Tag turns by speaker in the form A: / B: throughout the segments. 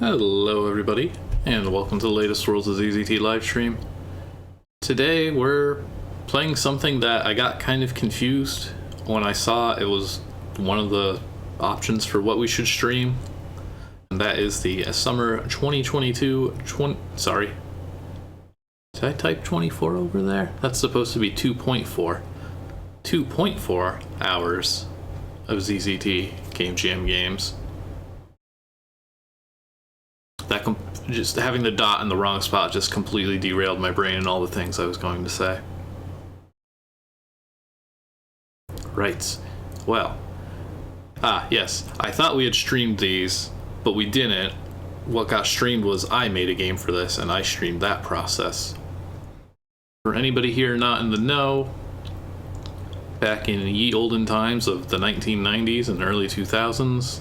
A: Hello everybody, and welcome to the latest Worlds of ZZT livestream. Today we're playing something that I got kind of confused when I saw it was one of the options for what we should stream. And that is the summer 2022, sorry. Did I type 24 over there? That's supposed to be 2.4. 2.4 hours of ZZT Game Jam games. That just having the dot in the wrong spot just completely derailed my brain and all the things I was going to say. Right. Well. Yes. I thought we had streamed these, but we didn't. What got streamed was I made a game for this, and I streamed that process. For anybody here not in the know, back in ye olden times of the 1990s and early 2000s,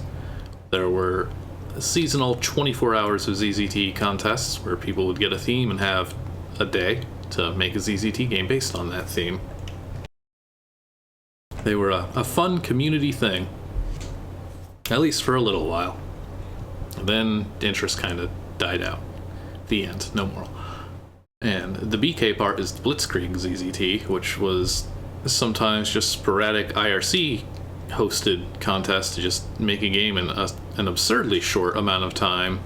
A: there were seasonal 24 hours of ZZT contests where people would get a theme and have a day to make a ZZT game based on that theme. They were a fun community thing, at least for a little while. Then interest kind of died out. The end, no more. And the BK part is the Blitzkrieg ZZT, which was sometimes just sporadic IRC hosted contest to just make a game in an absurdly short amount of time,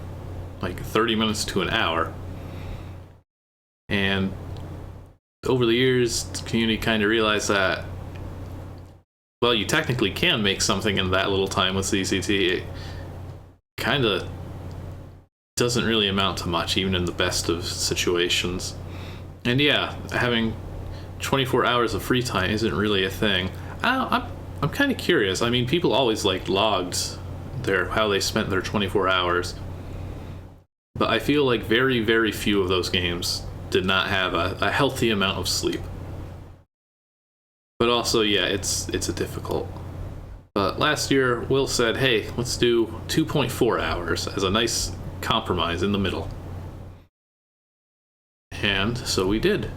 A: like 30 minutes to an hour. And over the years, the community kind of realized that, well, you technically can make something in that little time with ZZT. It kind of doesn't really amount to much, even in the best of situations. And yeah, having 24 hours of free time isn't really a thing. I'm kind of curious. I mean, people always logged how they spent their 24 hours, but I feel like very, very few of those games did not have a healthy amount of sleep. But also, yeah, it's a difficult. But last year, Will said, hey, let's do 2.4 hours as a nice compromise in the middle. And so we did.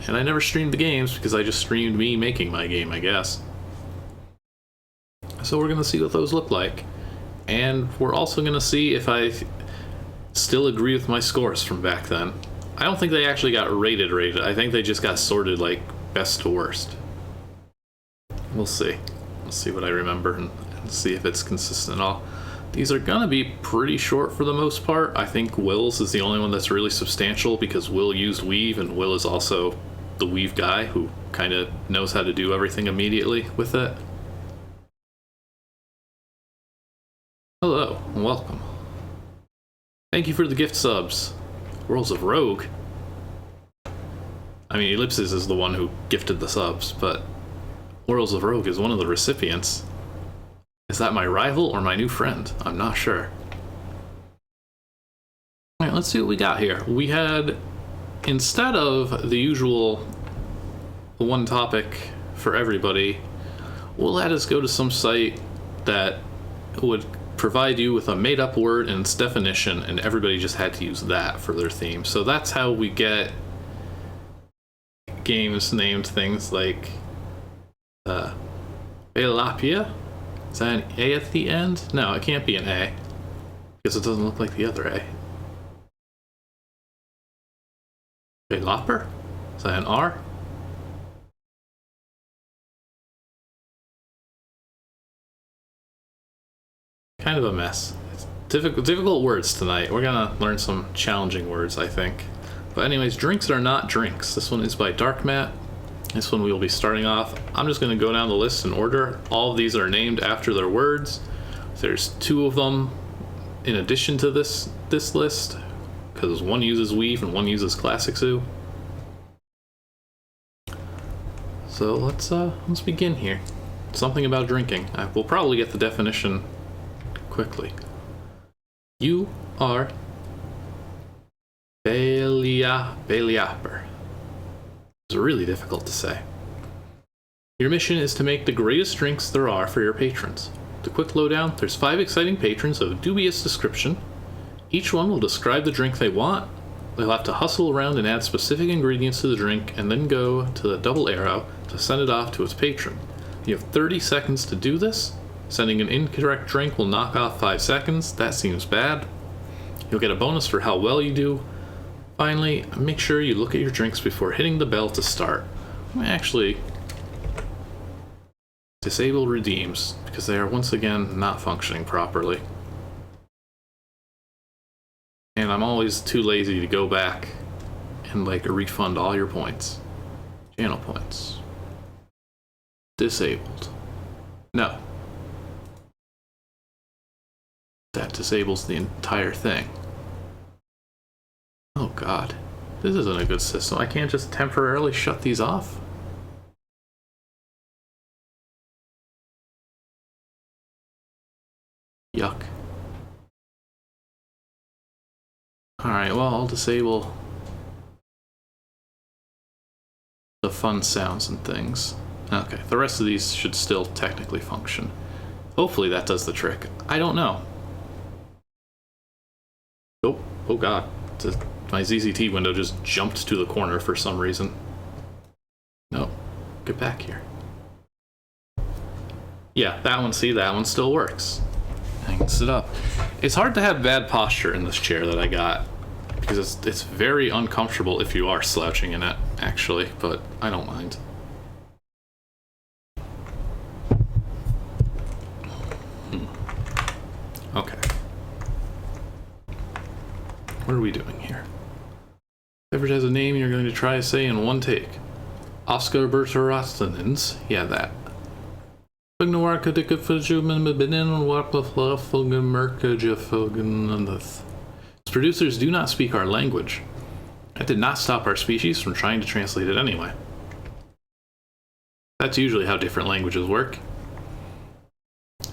A: And I never streamed the games because I just streamed me making my game, I guess. So we're going to see what those look like. And we're also going to see if I still agree with my scores from back then. I don't think they actually got rated. I think they just got sorted like best to worst. We'll see. We'll see what I remember and see if it's consistent at all. These are going to be pretty short for the most part. I think Will's is the only one that's really substantial because Will used Weave, and Will is also the Weave guy who kind of knows how to do everything immediately with it. Hello, and welcome. Thank you for the gift subs. Worlds of Rogue. I mean, Ellipsis is the one who gifted the subs, but Worlds of Rogue is one of the recipients. Is that my rival or my new friend? I'm not sure. Alright, let's see what we got here. We had, instead of the usual one topic for everybody, we'll let us go to some site that would provide you with a made-up word and its definition, and everybody just had to use that for their theme. So that's how we get games named things like BAILAP. Is that an A at the end? No, it can't be an A, because it doesn't look like the other A. BAILAPer? Is that an R? Kind of a mess. It's difficult words tonight. We're gonna learn some challenging words, I think. But anyways, drinks are not drinks. This one is by Darkmat. This one we will be starting off. I'm just gonna go down the list in order. All of these are named after their words. There's two of them in addition to this list, because one uses Weave and one uses Classic Zoo. So let's begin here. Something about drinking. We'll probably get the definition quickly. You are BAILAPer. It's really difficult to say. Your mission is to make the greatest drinks there are for your patrons. The quick lowdown, there's 5 exciting patrons of dubious description. Each one will describe the drink they want. They'll have to hustle around and add specific ingredients to the drink and then go to the double arrow to send it off to its patron. You have 30 seconds to do this. Sending an incorrect drink will knock off 5 seconds. That seems bad. You'll get a bonus for how well you do. Finally, make sure you look at your drinks before hitting the bell to start. Actually, disable redeems, because they are once again not functioning properly. And I'm always too lazy to go back and like refund all your points. Channel points. Disabled. No. That disables the entire thing. Oh god. This isn't a good system. I can't just temporarily shut these off? Yuck. Alright, well, I'll disable the fun sounds and things. Okay, the rest of these should still technically function. Hopefully that does the trick. I don't know. Oh god. My ZZT window just jumped to the corner for some reason. No, get back here. Yeah, that one, see, that one still works. I can sit up. It's hard to have bad posture in this chair that I got, because it's very uncomfortable if you are slouching in it, actually, but I don't mind. Okay. What are we doing here? Beverage has a name you're going to try to say in one take. Oscar Berterastenens. Yeah, that. Producers do not speak our language. That did not stop our species from trying to translate it anyway. That's usually how different languages work.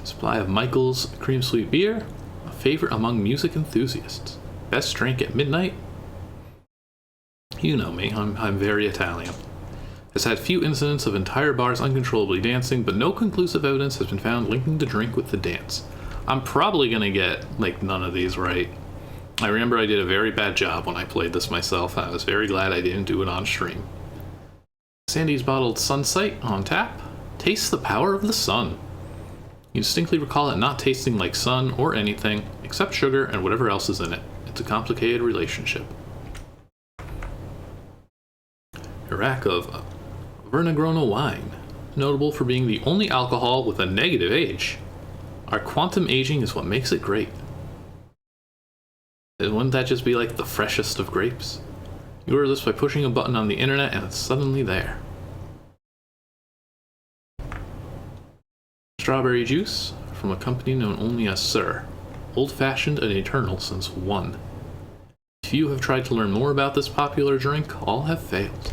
A: Supply of Michael's Cream Sweet Beer, a favorite among music enthusiasts. Best drink at midnight? You know me, I'm very Italian. Has had few incidents of entire bars uncontrollably dancing, but no conclusive evidence has been found linking the drink with the dance. I'm probably gonna get, like, none of these right. I remember I did a very bad job when I played this myself, and I was very glad I didn't do it on stream. Sandy's bottled Sunsight on tap. Taste the power of the sun. You distinctly recall it not tasting like sun or anything, except sugar and whatever else is in it. It's a complicated relationship. A rack of Vernagrona wine, notable for being the only alcohol with a negative age. Our quantum aging is what makes it great. And wouldn't that just be like the freshest of grapes? You order this by pushing a button on the internet and it's suddenly there. Strawberry juice from a company known only as Sir. Old-fashioned and eternal since 1. Few have tried to learn more about this popular drink, all have failed.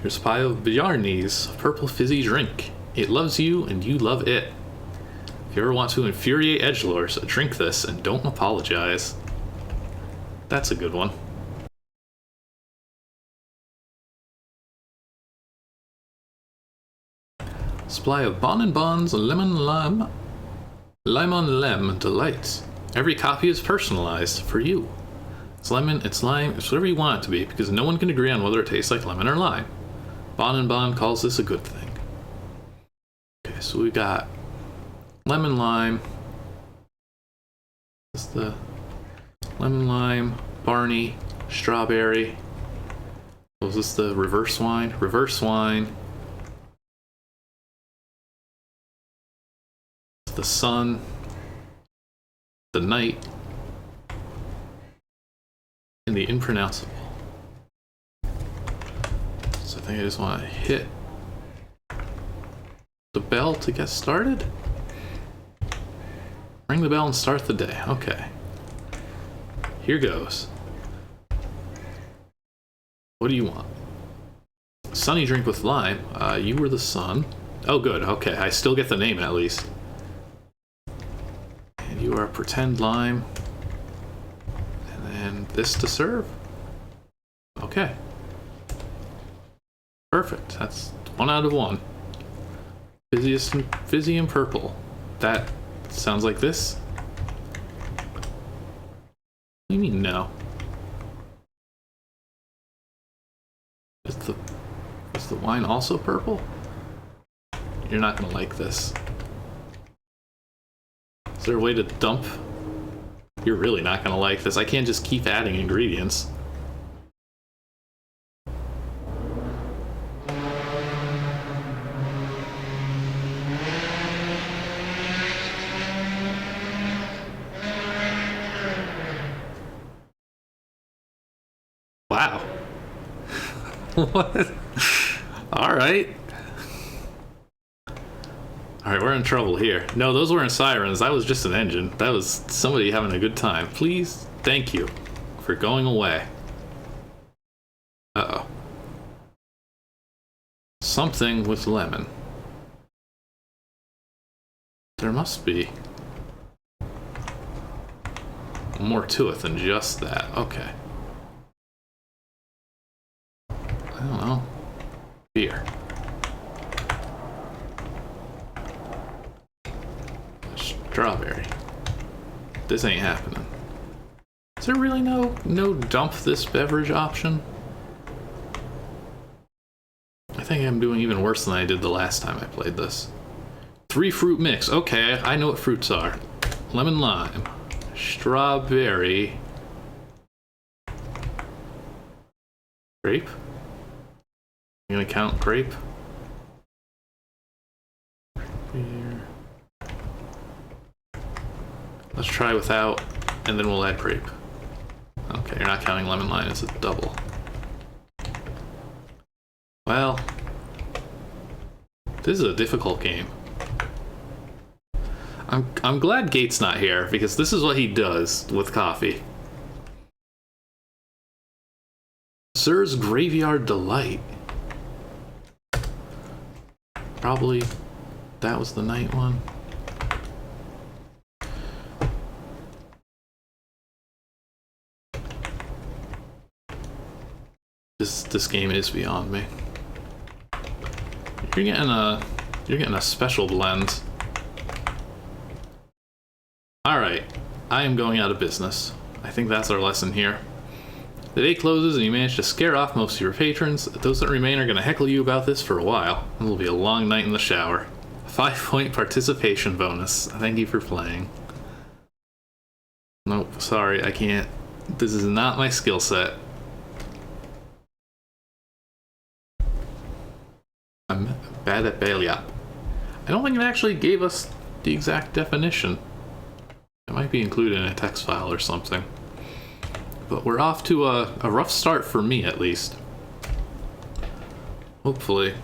A: Here's a pile of Bjarni's purple fizzy drink. It loves you and you love it. If you ever want to infuriate edgelords, drink this and don't apologize. That's a good one. Supply of Bon & Bon's Lemon Lem Delights. Every copy is personalized for you. It's lemon, it's lime, it's whatever you want it to be, because no one can agree on whether it tastes like lemon or lime. Bon & Bon calls this a good thing. Okay, so we got lemon lime. This is the lemon lime, Barney, strawberry. Was this the reverse wine? Reverse wine. The sun, the night, and the impronounceable. So I think I just want to hit the bell to get started. Ring the bell and start the day. Okay. Here goes. What do you want? Sunny drink with lime. You were the sun. Oh, good. Okay, I still get the name at least. You are pretend lime, and then this to serve. Okay, perfect. That's 1 out of 1. Fizzy and purple. That sounds like this. What do you mean no? Is the wine also purple? You're not gonna like this. Is there a way to dump? You're really not gonna like this. I can't just keep adding ingredients. Wow. What? Alright. Alright, we're in trouble here. No, those weren't sirens. That was just an engine. That was somebody having a good time. Please, thank you for going away. Uh-oh. Something with lemon. There must be more to it than just that. Okay. I don't know. Beer. Strawberry. This ain't happening. Is there really no dump this beverage option? I think I'm doing even worse than I did the last time I played this. 3 fruit mix. Okay, I know what fruits are. Lemon lime. Strawberry. Grape? I'm gonna count grape. Here. Let's try without, and then we'll add grape. Okay, you're not counting lemon lime as a double. Well, this is a difficult game. I'm glad Gate's not here, because this is what he does with coffee. Sir's Graveyard Delight. Probably that was the night one. This game is beyond me. You're getting a special blend. Alright, I am going out of business. I think that's our lesson here. The day closes and you manage to scare off most of your patrons. Those that remain are going to heckle you about this for a while. It will be a long night in the shower. 5-point participation bonus. Thank you for playing. Nope, sorry, I can't. This is not my skill set. I'm bad at BAILAP. I don't think it actually gave us the exact definition. It might be included in a text file or something. But we're off to a rough start for me, at least. Hopefully,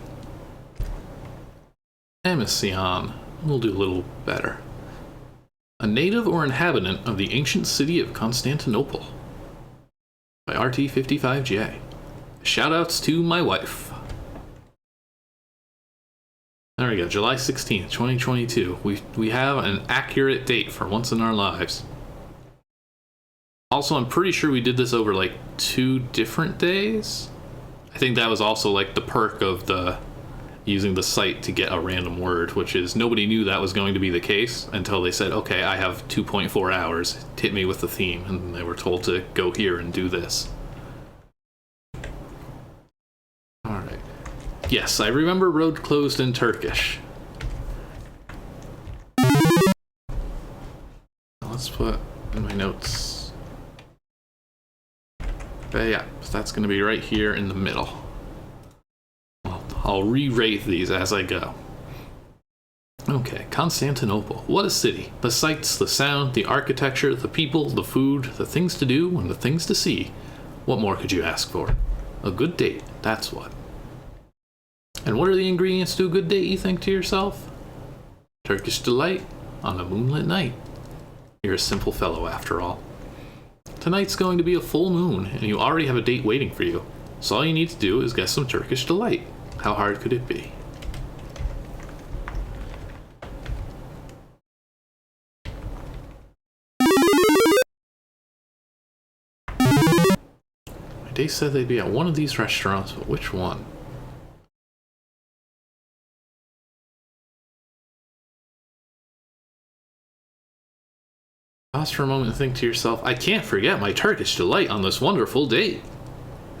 A: EMISSIAN will do a little better. A native or inhabitant of the ancient city of Constantinople. By RT55J. Shoutouts to my wife. There we go, July 16th, 2022. We have an accurate date for once in our lives. Also, I'm pretty sure we did this over like 2 different days. I think that was also like the perk of using the site to get a random word, which is nobody knew that was going to be the case until they said, okay, I have 2.4 hours, hit me with the theme, and they were told to go here and do this. Alright. Yes, I remember road closed in Turkish. Let's put in my notes. But yeah, that's going to be right here in the middle. I'll re-rate these as I go. Okay, Constantinople. What a city. The sights, the sound, the architecture, the people, the food, the things to do, and the things to see. What more could you ask for? A good date, that's what. And what are the ingredients to a good date, you think to yourself? Turkish delight on a moonlit night. You're a simple fellow after all. Tonight's going to be a full moon, and you already have a date waiting for you. So all you need to do is get some Turkish delight. How hard could it be? My date said they'd be at one of these restaurants, but which one? Pause for a moment and think to yourself, I can't forget my Turkish delight on this wonderful date.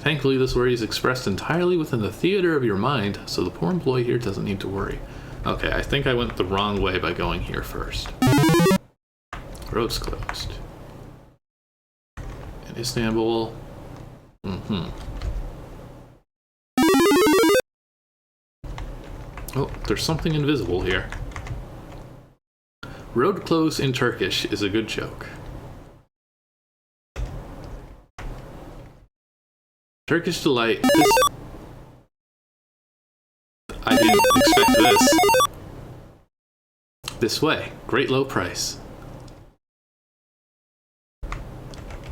A: Thankfully, this worry is expressed entirely within the theater of your mind, so the poor employee here doesn't need to worry. Okay, I think I went the wrong way by going here first. Road's closed. In Istanbul. Oh, there's something invisible here. Road closed in Turkish is a good joke. Turkish delight. I didn't expect this. This way. Great low price.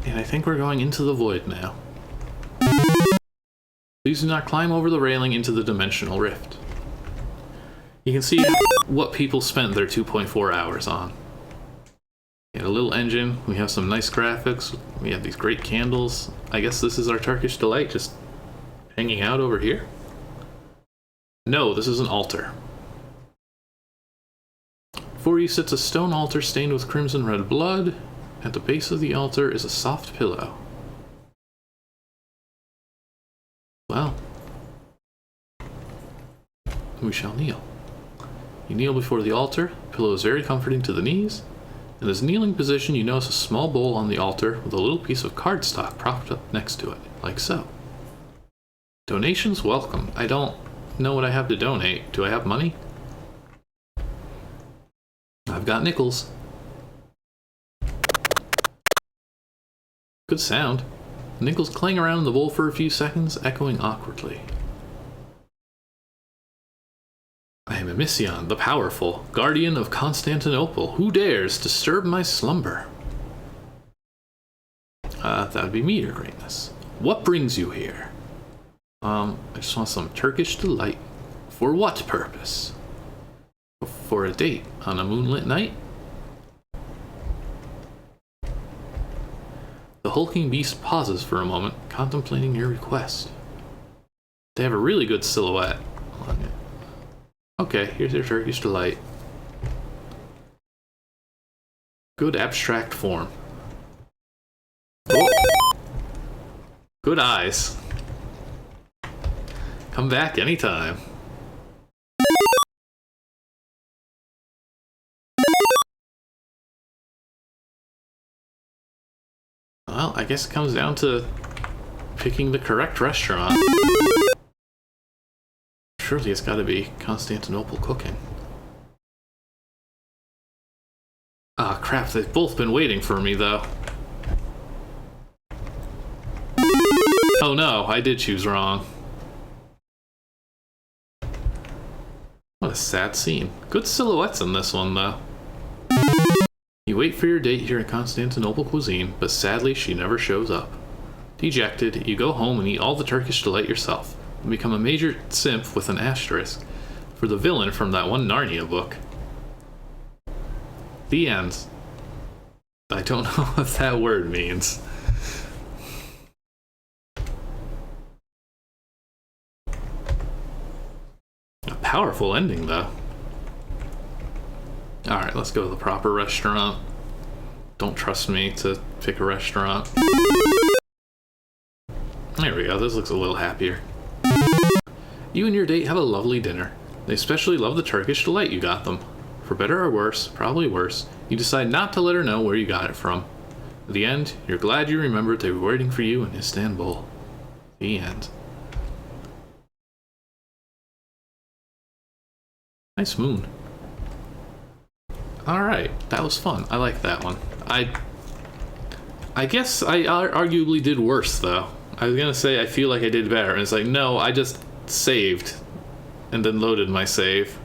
A: And I think we're going into the void now. Please do not climb over the railing into the dimensional rift. You can see what people spent their 2.4 hours on. We had a little engine, we have some nice graphics, we have these great candles. I guess this is our Turkish delight just hanging out over here? No, this is an altar. Before you sits a stone altar stained with crimson red blood. At the base of the altar is a soft pillow. Well, we shall kneel. You kneel before the altar. The pillow is very comforting to the knees. In this kneeling position, you notice a small bowl on the altar with a little piece of cardstock propped up next to it, like so. Donations welcome. I don't know what I have to donate. Do I have money? I've got nickels. Good sound. The nickels clang around in the bowl for a few seconds, echoing awkwardly. I am EMISSIAN, the powerful, guardian of Constantinople. Who dares disturb my slumber? That would be me, your greatness. What brings you here? I just want some Turkish delight. For what purpose? For a date on a moonlit night? The hulking beast pauses for a moment, contemplating your request. They have a really good silhouette on it. Okay, here's your Turkish delight. Good abstract form. Oh. Good eyes. Come back anytime. Well, I guess it comes down to picking the correct restaurant. Surely it's gotta be Constantinople cooking. Ah, crap, they've both been waiting for me, though. Oh no, I did choose wrong. What a sad scene. Good silhouettes in this one, though. You wait for your date here at Constantinople cuisine, but sadly she never shows up. Dejected, you go home and eat all the Turkish delight yourself, and become a major simp with an asterisk for the villain from that one Narnia book. The end. I don't know what that word means. A powerful ending, though. Alright, let's go to the proper restaurant. Don't trust me to pick a restaurant. There we go, this looks a little happier. You and your date have a lovely dinner. They especially love the Turkish delight you got them. For better or worse, probably worse, you decide not to let her know where you got it from. At the end, you're glad you remembered they were waiting for you in Istanbul. The end. Nice moon. Alright, that was fun. I like that one. I guess I arguably did worse, though. I was gonna say I feel like I did better, and it's like, no, I just saved and then loaded my save.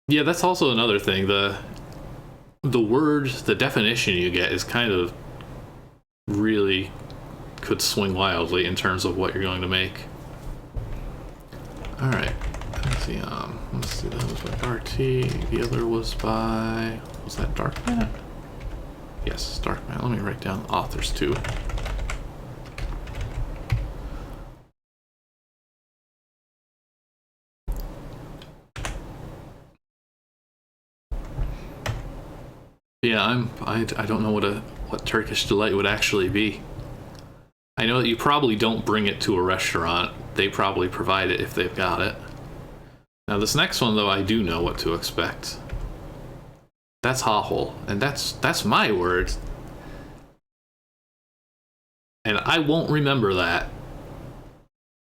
A: Yeah, that's also another thing. The word, the definition you get is kind of really could swing wildly in terms of what you're going to make. Alright. Let's see, that was by RT, the other was by, was that Darkman? Yes, Darkman. Let me write down authors too. Yeah, I don't know what Turkish delight would actually be. I know that you probably don't bring it to a restaurant. They probably provide it if they've got it. Now this next one, though, I do know what to expect. That's HAHOL, and that's my word. And I won't remember that.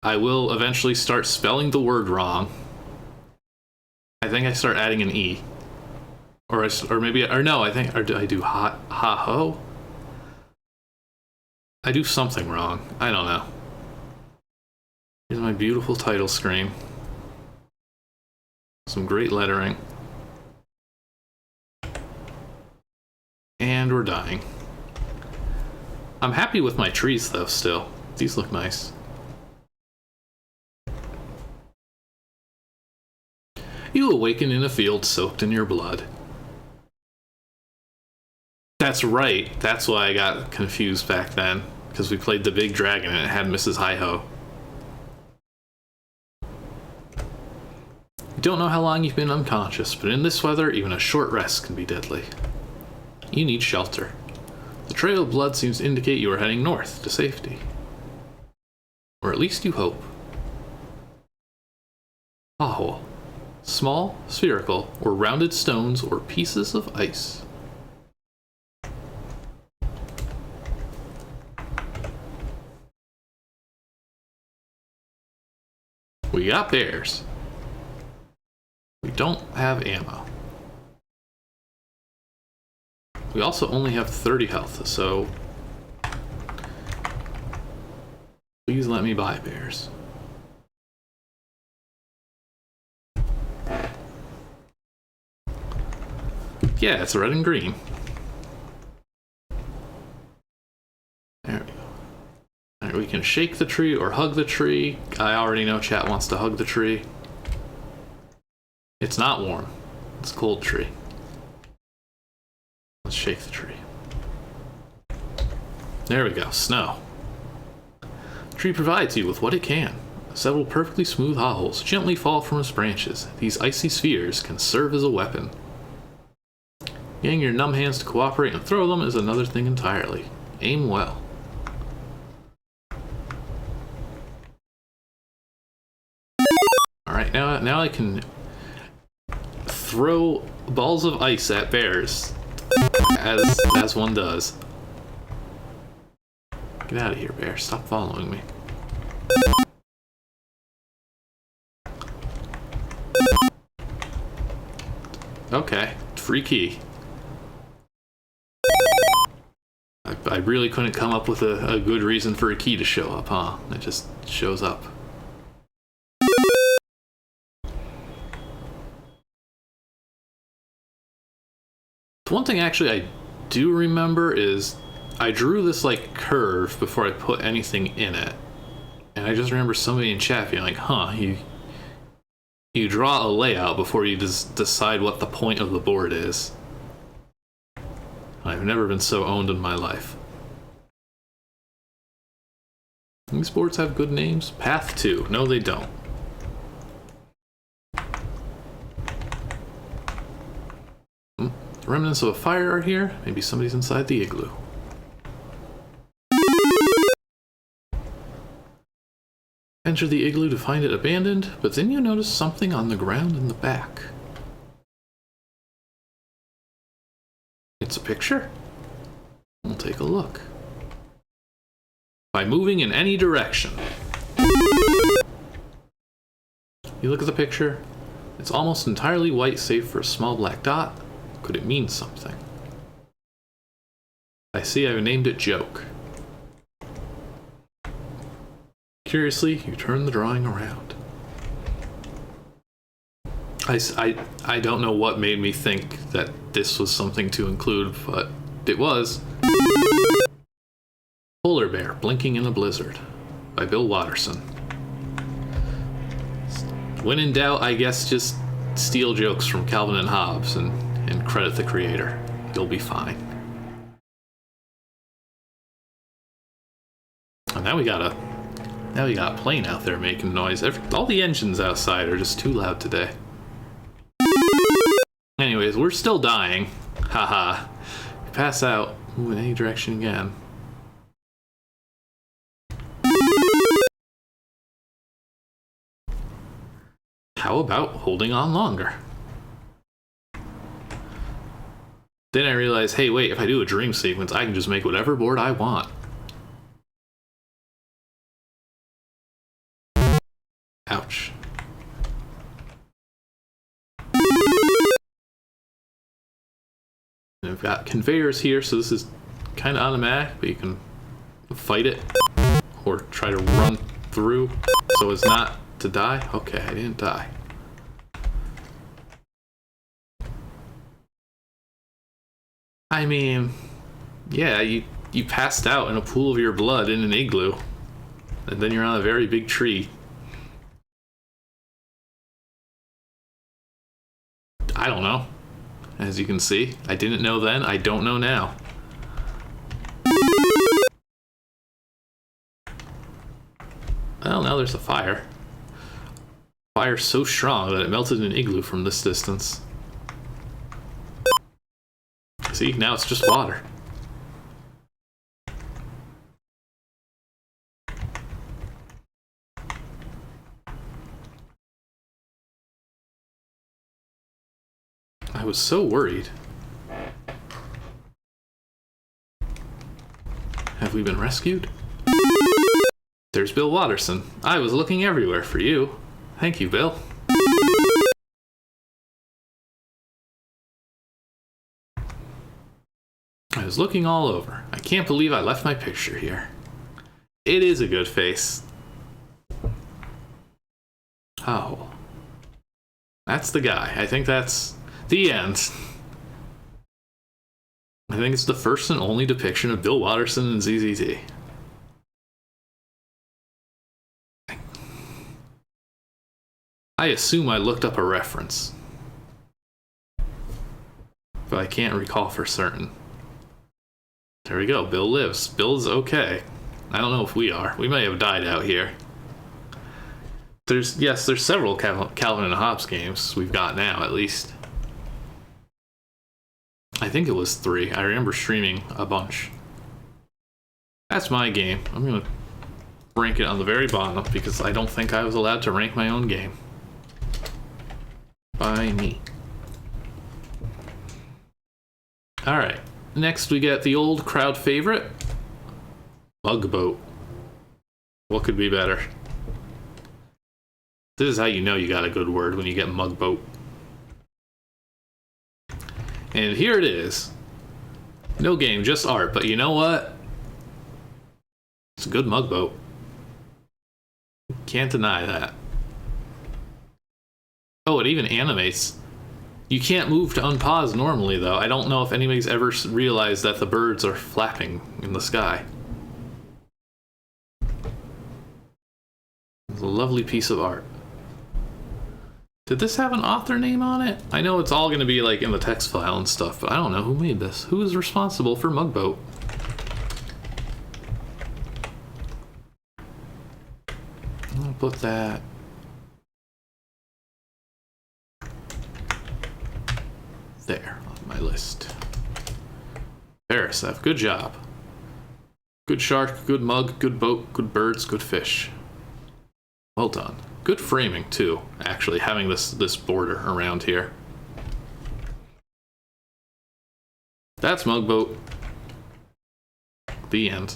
A: I will eventually start spelling the word wrong. I think I start adding an E. Or no, I think, or do I do HAHO? I do something wrong. I don't know. Here's my beautiful title screen. Some great lettering. And we're dying. I'm happy with my trees though, still. These look nice. You awaken in a field soaked in your blood. That's right. That's why I got confused back then. Because we played the big dragon and it had Mrs. Hi-Ho. You don't know how long you've been unconscious, but in this weather, even a short rest can be deadly. You need shelter. The trail of blood seems to indicate you are heading north to safety. Or at least you hope. HAHOL. Small, spherical, or rounded stones or pieces of ice. We got bears. We don't have ammo. We also only have 30 health, so please let me buy bears. Yeah, it's red and green. There we go. All right, we can shake the tree or hug the tree. I already know chat wants to hug the tree. It's not warm. It's a cold tree. Let's shake the tree. There we go, snow. The tree provides you with what it can. Several perfectly smooth HAHOLs gently fall from its branches. These icy spheres can serve as a weapon. Getting your numb hands to cooperate and throw them is another thing entirely. Aim well. Alright, now I can throw balls of ice at bears. As one does. Get out of here, bear. Stop following me. Okay, free key. I really couldn't come up with a good reason for a key to show up, huh? It just shows up. One thing actually I do remember is I drew this like curve before I put anything in it. And I just remember somebody in chat being like, huh, you draw a layout before you just decide what the point of the board is. I've never been so owned in my life. These boards have good names. Path 2. No, they don't. Remnants of a fire are here. Maybe somebody's inside the igloo. Enter the igloo to find it abandoned, but then you notice something on the ground in the back. It's a picture. We'll take a look. By moving in any direction. You look at the picture. It's almost entirely white save for a small black dot. Could it mean something? I see I've named it Joke. Curiously, you turn the drawing around. I don't know what made me think that this was something to include, but it was. Polar Bear Blinking in a Blizzard by Bill Watterson. When in doubt, I guess just steal jokes from Calvin and Hobbes and credit the creator. You'll be fine. And now we got a plane out there making noise. All the engines outside are just too loud today. Anyways, we're still dying. Haha. Pass out. Move in any direction again. How about holding on longer? Then I realized, hey, wait, if I do a dream sequence, I can just make whatever board I want. Ouch. And I've got conveyors here, so this is kind of automatic, but you can fight it or try to run through so as not to die. Okay, I didn't die. I mean, yeah, you passed out in a pool of your blood in an igloo, and then you're on a very big tree. I don't know. As you can see, I didn't know then, I don't know now. Well, now there's a fire. Fire so strong that it melted an igloo from this distance. See, now it's just water. I was so worried. Have we been rescued? There's Bill Watterson. I was looking everywhere for you. Thank you, Bill. I was looking all over. I can't believe I left my picture here. It is a good face. HAHOL. That's the guy. I think that's the end. I think it's the first and only depiction of Bill Watterson in ZZT. I assume I looked up a reference, but I can't recall for certain. There we go, Bill lives. Bill's okay. I don't know if we are. We may have died out here. There's several Calvin and Hobbes games we've got now, at least. I think it was 3. I remember streaming a bunch. That's my game. I'm gonna rank it on the very bottom because I don't think I was allowed to rank my own game. By me. Alright, next we get the old crowd favorite, Mugboat. What could be better? This is how you know you got a good word, when you get Mugboat. And here it is. No game, just art, but you know what? It's a good Mugboat. Can't deny that. Oh, it even animates. You can't move to unpause normally, though. I don't know if anybody's ever realized that the birds are flapping in the sky. It's a lovely piece of art. Did this have an author name on it? I know it's all going to be like in the text file and stuff, but I don't know who made this. Who is responsible for Mugboat? I'll put that there on my list. Paraseth, good job. Good shark, good mug, good boat, good birds, good fish. Well done. Good framing too, actually, having this border around here. That's Mugboat. The end.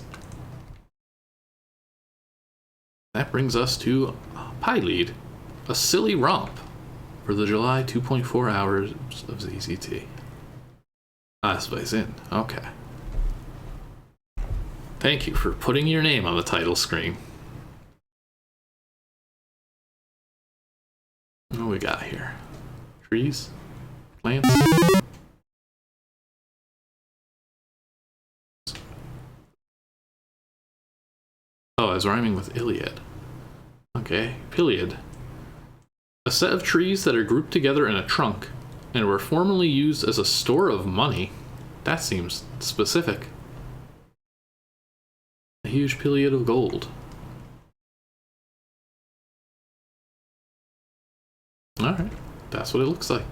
A: That brings us to PILEAD, a silly romp for the July 2.4 hours of ZZT. Ah, this plays in. Okay. Thank you for putting your name on the title screen. What do we got here? Trees? Plants? Oh, I was rhyming with Iliad. Okay, PILEAD. A set of trees that are grouped together in a trunk and were formerly used as a store of money. That seems specific. A huge PILEAD of gold. Alright, that's what it looks like.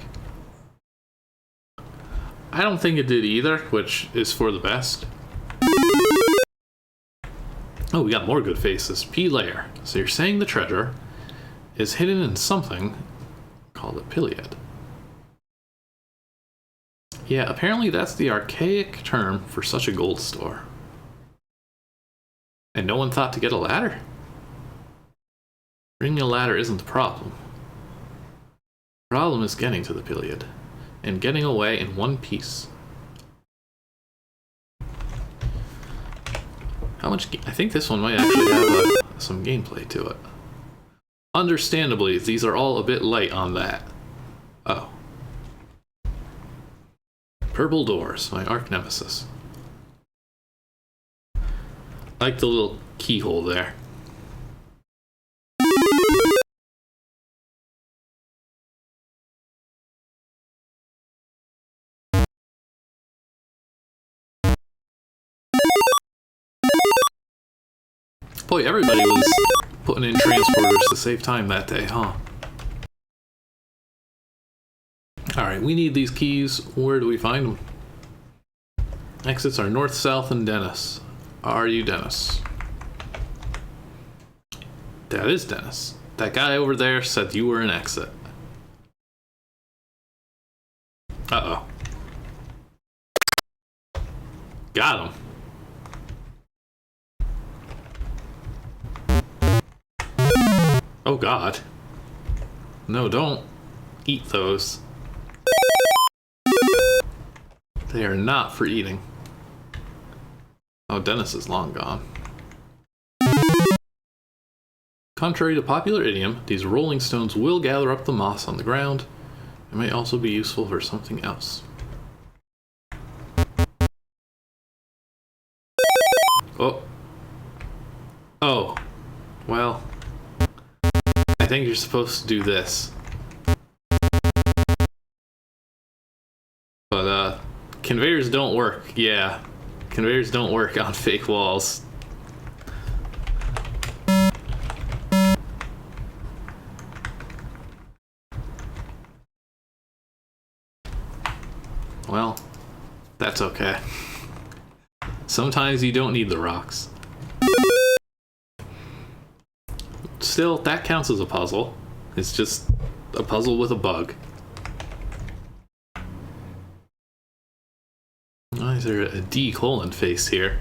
A: I don't think it did either, which is for the best. Oh, we got more good faces. P-layer. So you're saying the treasure is hidden in something called a PILEAD. Yeah, apparently that's the archaic term for such a gold store. And no one thought to get a ladder? Bringing a ladder isn't the problem. The problem is getting to the PILEAD, and getting away in one piece. How much? I think this one might actually have some gameplay to it. Understandably, these are all a bit light on that. Oh. Purple doors, my arch nemesis. Like the little keyhole there. Boy, everybody was putting in transporters to save time that day, huh? Alright, we need these keys. Where do we find them? Exits are north, south, and Dennis. Are you Dennis? That is Dennis. That guy over there said you were an exit. Uh-oh. Got him. Oh god. No, don't eat those. They are not for eating. Oh, Dennis is long gone. Contrary to popular idiom, these rolling stones will gather up the moss on the ground. It may also be useful for something else. Oh. Oh. Well. I think you're supposed to do this. But, conveyors don't work. Yeah. Conveyors don't work on fake walls. Well, that's okay. Sometimes you don't need the rocks. Still, that counts as a puzzle. It's just a puzzle with a bug. Why is there a D colon face here?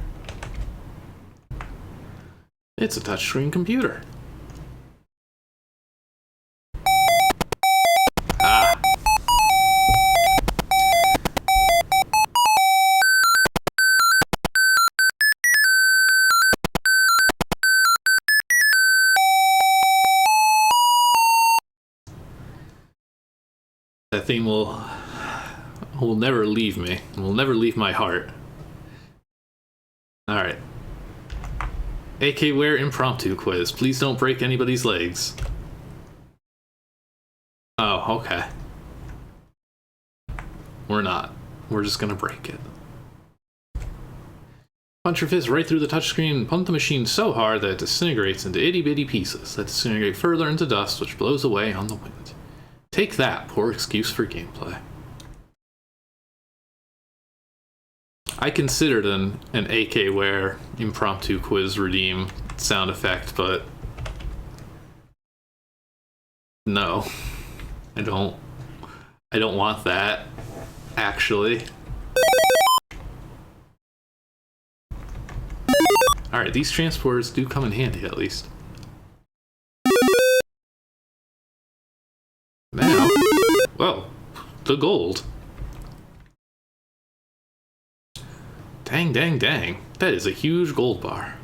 A: It's a touchscreen computer. Ah. That thing will never leave me. Will never leave my heart. Alright. AK Ware impromptu quiz. Please don't break anybody's legs. Oh, okay. We're not. We're just gonna break it. Punch your fist right through the touchscreen and pump the machine so hard that it disintegrates into itty-bitty pieces that disintegrate further into dust, which blows away on the wind. Take that, poor excuse for gameplay. I considered an AK Ware impromptu quiz redeem sound effect, but no, I don't want that, actually. Alright, these transporters do come in handy, at least. Now, whoa, the gold. Dang, dang, dang. That is a huge gold bar.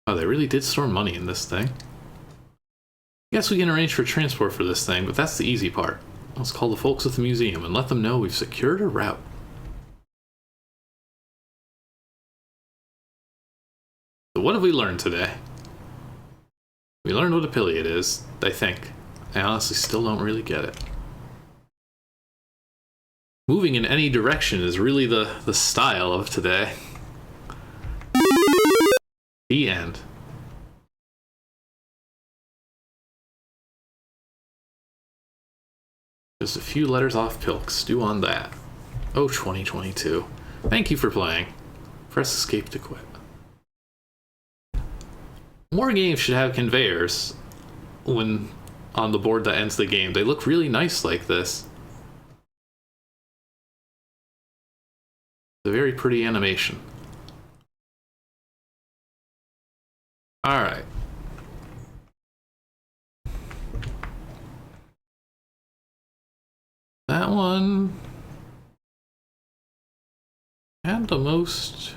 A: Oh, they really did store money in this thing. Guess we can arrange for transport for this thing, but that's the easy part. Let's call the folks at the museum and let them know we've secured a route. So what have we learned today? We learned what a PILEAD is, I think. I honestly still don't really get it. Moving in any direction is really the style of today. The end. Just a few letters off Pilk. Stew on that. Oh, 2022. Thank you for playing. Press escape to quit. More games should have conveyors when on the board that ends the game. They look really nice like this. a very pretty animation. Alright. That one had the most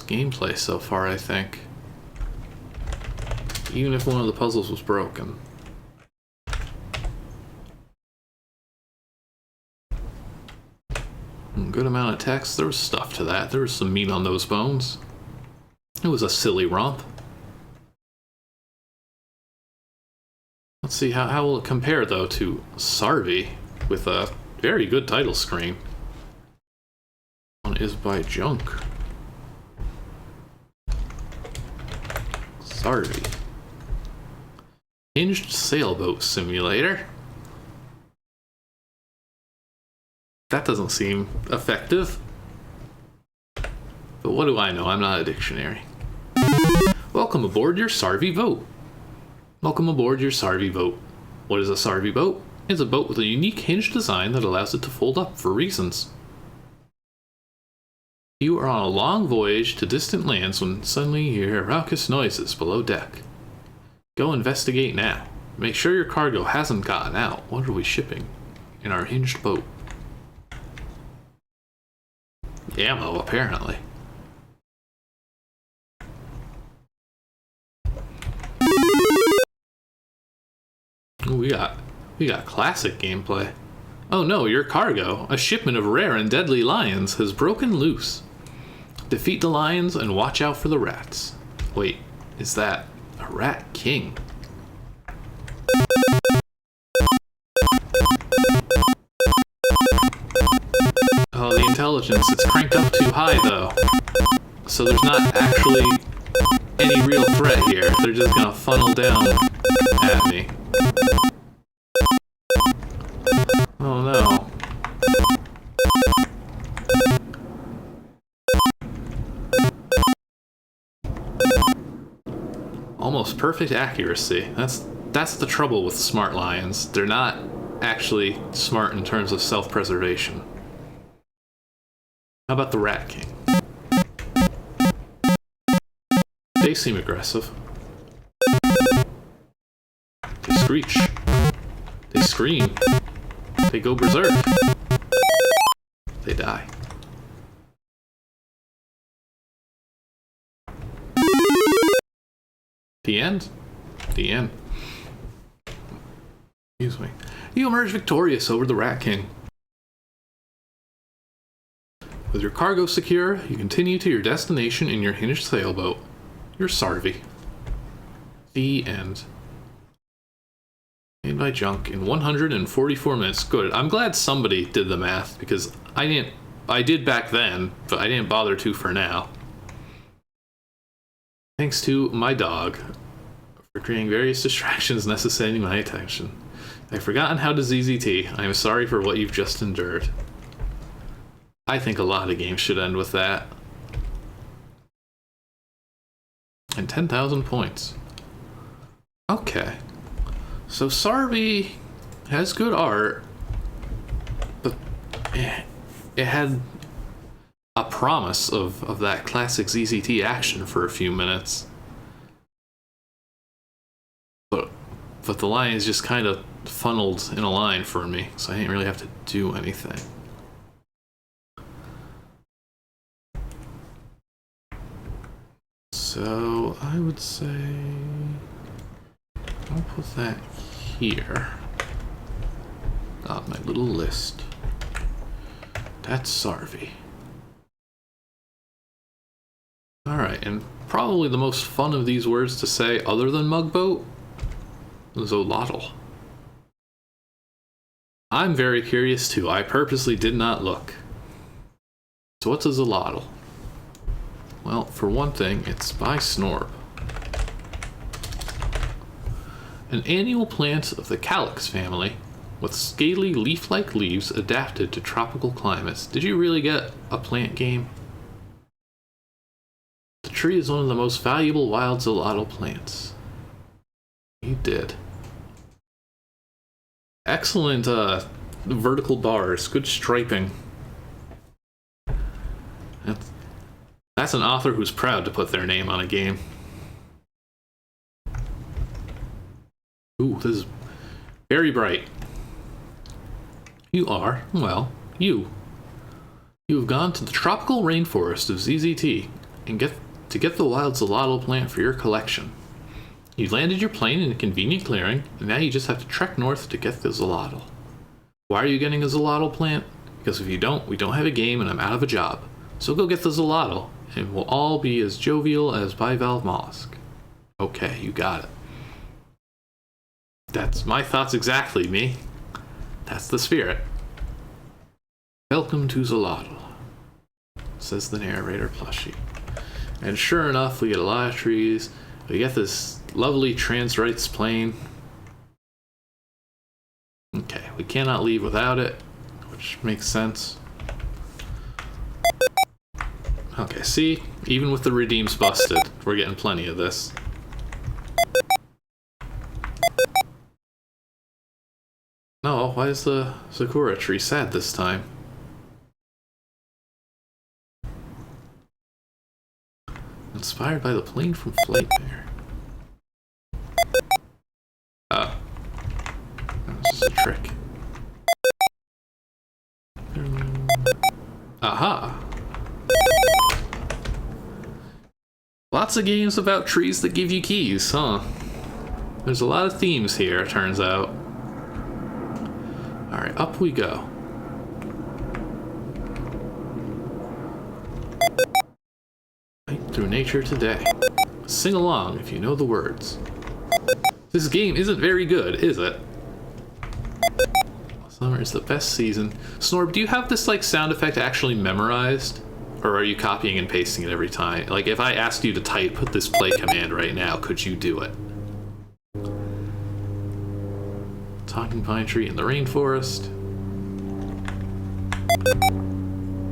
A: gameplay so far, I think. Even if one of the puzzles was broken. Good amount of text. There was stuff to that. There was some meat on those bones. It was a silly romp. Let's see, how will it compare, though, to SARVEY with a very good title screen. One is by Junk. SARVEY. Hinged sailboat simulator. That doesn't seem effective. But what do I know? I'm not a dictionary. Welcome aboard your SARVEY boat. Welcome aboard your SARVEY boat. What is a SARVEY boat? It's a boat with a unique hinged design that allows it to fold up for reasons. You are on a long voyage to distant lands when suddenly you hear raucous noises below deck. Go investigate now. Make sure your cargo hasn't gotten out. What are we shipping in our hinged boat? Ammo, apparently. Ooh, we got classic gameplay. Oh no, your cargo, a shipment of rare and deadly lions, has broken loose. Defeat the lions and watch out for the rats. Wait, is that a rat king? Oh, the intelligence, it's cranked up too high though. So there's not actually any real threat here. They're just gonna funnel down at me. Oh no. Almost perfect accuracy. That's the trouble with smart lions. They're not actually smart in terms of self-preservation. How about the Rat King? They seem aggressive. They screech. They scream. They go berserk. They die. The end? The end. Excuse me. You emerge victorious over the Rat King. With your cargo secure, you continue to your destination in your hinged sailboat. Your SARVEY. The end. Made by Junk in 144 minutes. Good. I'm glad somebody did the math, because I did back then, but I didn't bother to for now. Thanks to my dog for creating various distractions necessitating my attention. I've forgotten how to ZZT. I am sorry for what you've just endured. I think a lot of games should end with that. And 10,000 points. Okay. So SARVEY has good art, but it had a promise of that classic ZZT action for a few minutes. But the lions just kind of funneled in a line for me, so I didn't really have to do anything. So I would say I'll put that here. Got my little list. That's SARVEY. Alright, and probably the most fun of these words to say other than Mugboat, ZOLOTL. I'm very curious too. I purposely did not look. So what's a ZOLOTL? Well, for one thing, it's by Snorb. An annual plant of the calyx family with scaly leaf-like leaves adapted to tropical climates. Did you really get a plant game? The tree is one of the most valuable wild ZOLOTL plants. You did. Excellent vertical bars, good striping. That's an author who's proud to put their name on a game. Ooh, this is very bright. You are, well, you. You have gone to the tropical rainforest of ZZT and to get the wild ZOLOTL plant for your collection. You landed your plane in a convenient clearing, and now you just have to trek north to get the ZOLOTL. Why are you getting a ZOLOTL plant? Because if you don't, we don't have a game and I'm out of a job. So go get the ZOLOTL, and we'll all be as jovial as bivalve mollusk. Okay, you got it. That's my thoughts exactly, me. That's the spirit. Welcome to ZOLOTL, says the narrator plushie. And sure enough, we get a lot of trees. We get this lovely trans-rights plane. Okay, we cannot leave without it, which makes sense. Okay, see? Even with the redeems busted, we're getting plenty of this. No, why is the Sakura tree sad this time? Inspired by the plane from Flightmare. Oh. That's just a trick. Aha! Lots of games about trees that give you keys, huh? There's a lot of themes here, it turns out. Alright, up we go. Right through nature today. Sing along if you know the words. This game isn't very good, is it? Summer is the best season. Snorb, do you have this like sound effect actually memorized? Or are you copying and pasting it every time? Like if I asked you to type this play command right now, could you do it? Talking pine tree in the rainforest.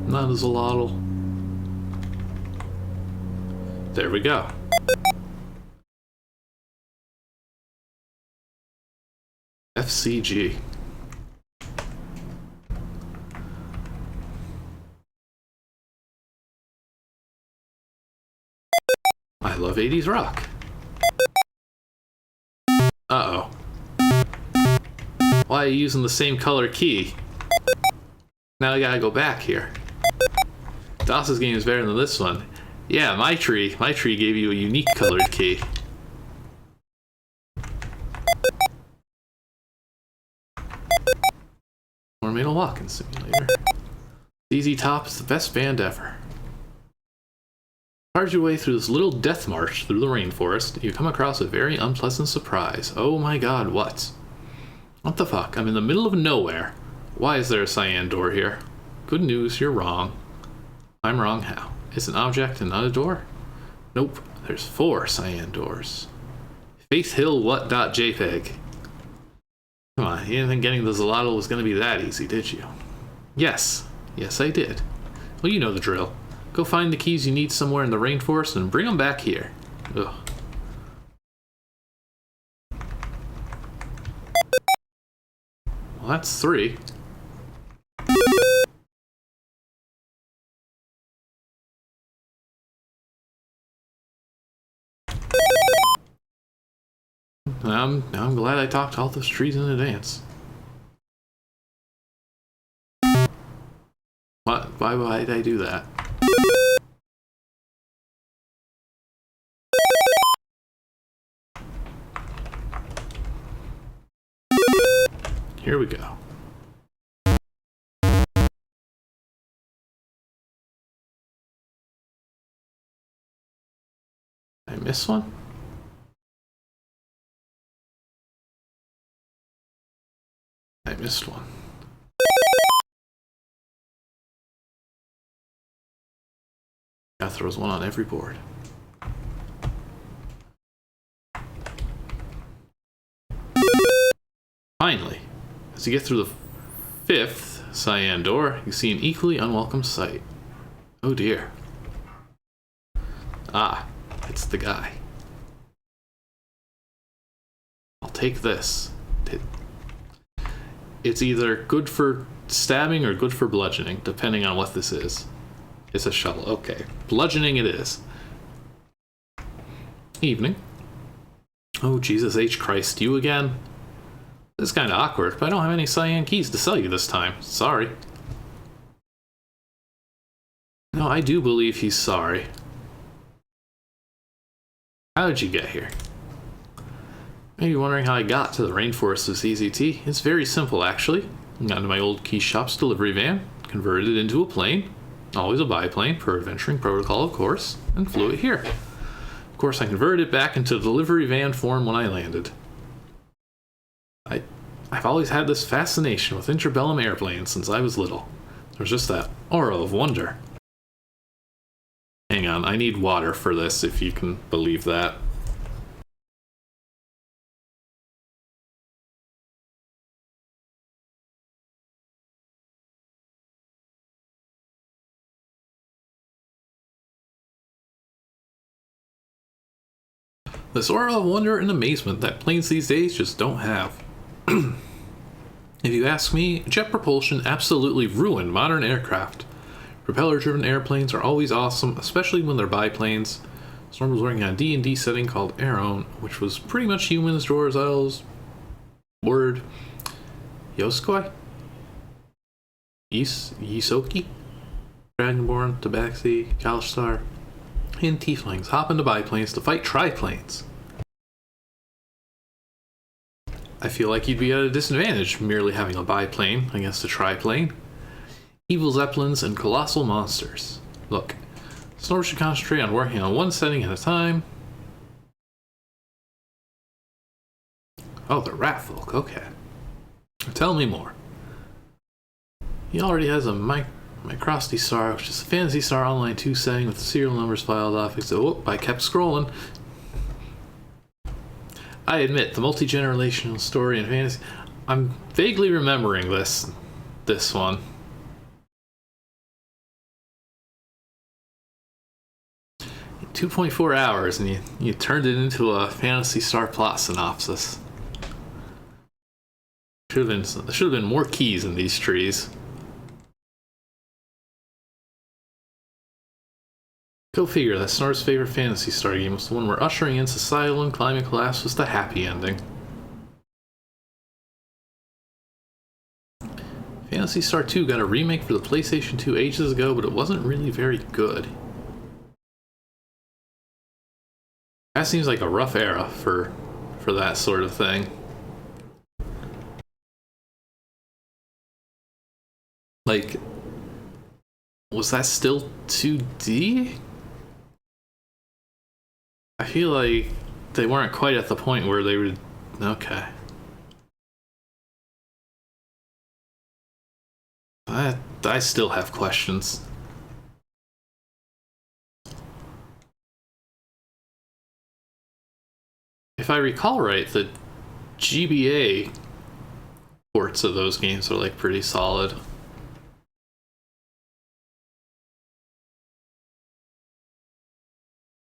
A: Not a ZOLOTL. There we go. FCG. I love 80s rock. Uh-oh. Why are you using the same color key? Now I gotta go back here. DOS's game is better than this one. Yeah, my tree gave you a unique colored key. Tornado walking simulator. ZZ Top is the best band ever. Charge your way through this little death march through the rainforest, you come across a very unpleasant surprise. Oh my god, what? What the fuck? I'm in the middle of nowhere. Why is there a cyan door here? Good news, you're wrong. I'm wrong how? It's an object and not a door? Nope, there's 4 cyan doors. FaithHillWhat.jpg. Come on, you didn't think getting the ZOLOTL was going to be that easy, did you? Yes. Yes, I did. Well, you know the drill. Go find the keys you need somewhere in the rainforest and bring them back here. Ugh. Well, that's 3. I'm glad I talked to all those trees in advance. What? Why did I do that? Here we go. Did I miss one? I missed one. That throws one on every board. Finally, as you get through the 5th cyan door, you see an equally unwelcome sight. Oh dear. Ah, it's the guy. I'll take this. It's either good for stabbing or good for bludgeoning, depending on what this is. It's a shovel. Okay. Bludgeoning it is. Evening. Oh, Jesus H. Christ, you again? This is kind of awkward, but I don't have any cyan keys to sell you this time. Sorry. No, I do believe he's sorry. How did you get here? Maybe wondering how I got to the rainforest of ZZT. It's very simple, actually. I got into my old key shop's delivery van, converted it into a plane, always a biplane per adventuring protocol, of course, and flew it here. Of course, I converted it back into delivery van form when I landed. I've always had this fascination with interbellum airplanes since I was little. There's just that aura of wonder. Hang on, I need water for this, if you can believe that. This aura of wonder and amazement that planes these days just don't have. If you ask me, jet propulsion absolutely ruined modern aircraft. Propeller-driven airplanes are always awesome, especially when they're biplanes. Storm was working on a D&D setting called Aeron, which was pretty much humans, dwarves, elves, word, Yoskoi, Yisoki, Dragonborn, Tabaxi, Kalishtar, and Tieflings hop into biplanes to fight triplanes. I feel like you'd be at a disadvantage merely having a biplane against a triplane. Evil zeppelins and colossal monsters. Look, Snore should concentrate on working on one setting at a time. Oh, the rat folk, okay. Tell me more. He already has a Microsity Star, which is a Fantasy Star Online 2 setting with the serial numbers filed off. So, I kept scrolling. I admit, the multi-generational story in fantasy... I'm vaguely remembering this one. In 2.4 hours, and you turned it into a Fantasy Star plot synopsis. There should have been more keys in these trees. Go figure that Snor's favorite Fantasy Star game was the one where ushering in societal and climate collapse was the happy ending. Fantasy Star 2 got a remake for the PlayStation 2 ages ago, but it wasn't really very good. That seems like a rough era for that sort of thing. Like, was that still 2D? I feel like they weren't quite at the point where they would... Okay. I still have questions. If I recall right, the GBA ports of those games are like pretty solid.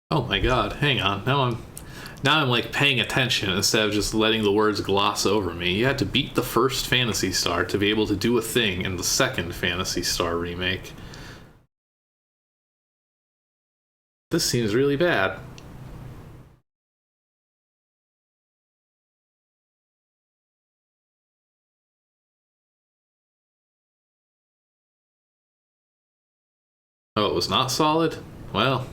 A: Oh my god, hang on. Now I'm like paying attention instead of just letting the words gloss over me. You had to beat the first Phantasy Star to be able to do a thing in the second Phantasy Star remake. This seems really bad. Oh, it was not solid? Well...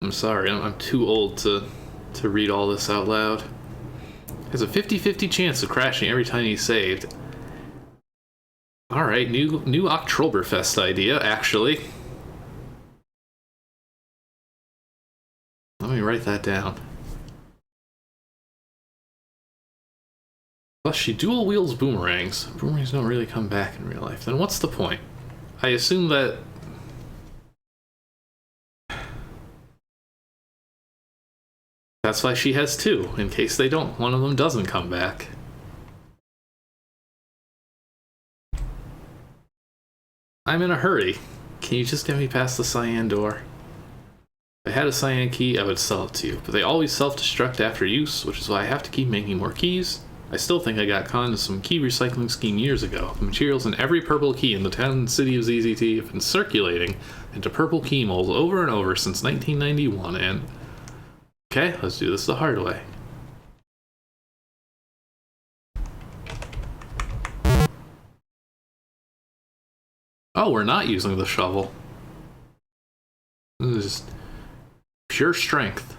A: I'm sorry, I'm too old to read all this out loud. There's a 50-50 chance of crashing every time he's saved. Alright, new Oktoberfest idea, actually. Let me write that down. Plus, she dual wields boomerangs. Boomerangs don't really come back in real life. Then what's the point? I assume that... That's why she has two, in case one of them doesn't come back. I'm in a hurry. Can you just get me past the cyan door? If I had a cyan key, I would sell it to you, but they always self-destruct after use, which is why I have to keep making more keys. I still think I got caught into some key recycling scheme years ago. The materials in every purple key in the town and city of ZZT have been circulating into purple key molds over and over since 1991, and... Okay, let's do this the hard way. Oh, we're not using the shovel. This is just pure strength.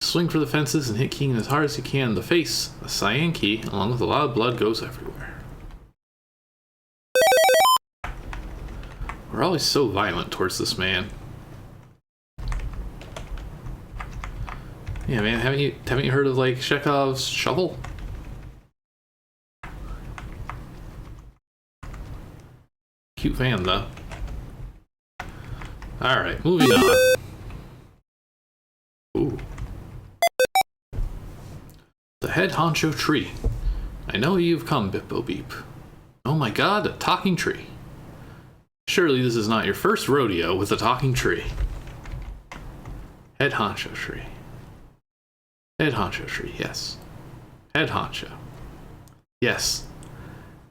A: Swing for the fences and hit King as hard as you can in the face. A cyan key, along with a lot of blood, goes everywhere. We're always so violent towards this man. Yeah, man, haven't you heard of like Chekhov's shovel? Cute fan though. Alright, moving on. Ooh. The head honcho tree. I know you've come, Bippo Beep. Oh my god, a talking tree. Surely this is not your first rodeo with a talking tree. Head honcho tree. Head honcho tree, yes. Head honcho. Yes.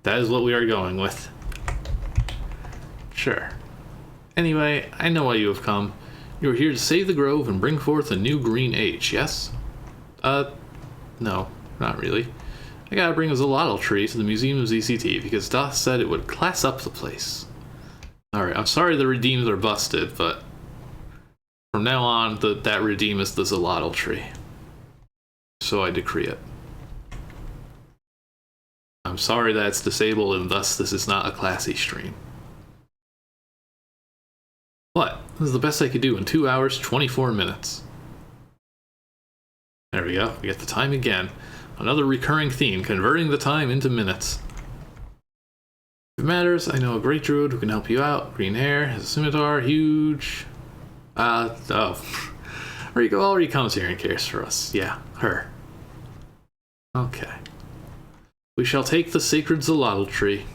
A: That is what we are going with. Sure. Anyway, I know why you have come. You are here to save the grove and bring forth a new green age, yes? No, not really. I gotta bring a ZOLOTL tree to the Museum of ZZT because Doth said it would class up the place. Alright, I'm sorry the redeems are busted, but from now on, that redeem is the ZOLOTL tree. So I decree it. I'm sorry that it's disabled and thus this is not a classy stream. What? This is the best I could do in 2 hours, 24 minutes. There we go. We get the time again. Another recurring theme, converting the time into minutes. If it matters, I know a great druid who can help you out. Green hair, has a scimitar, huge... Rico already comes here and cares for us. Yeah, her. Okay. We shall take the sacred ZOLOTL tree,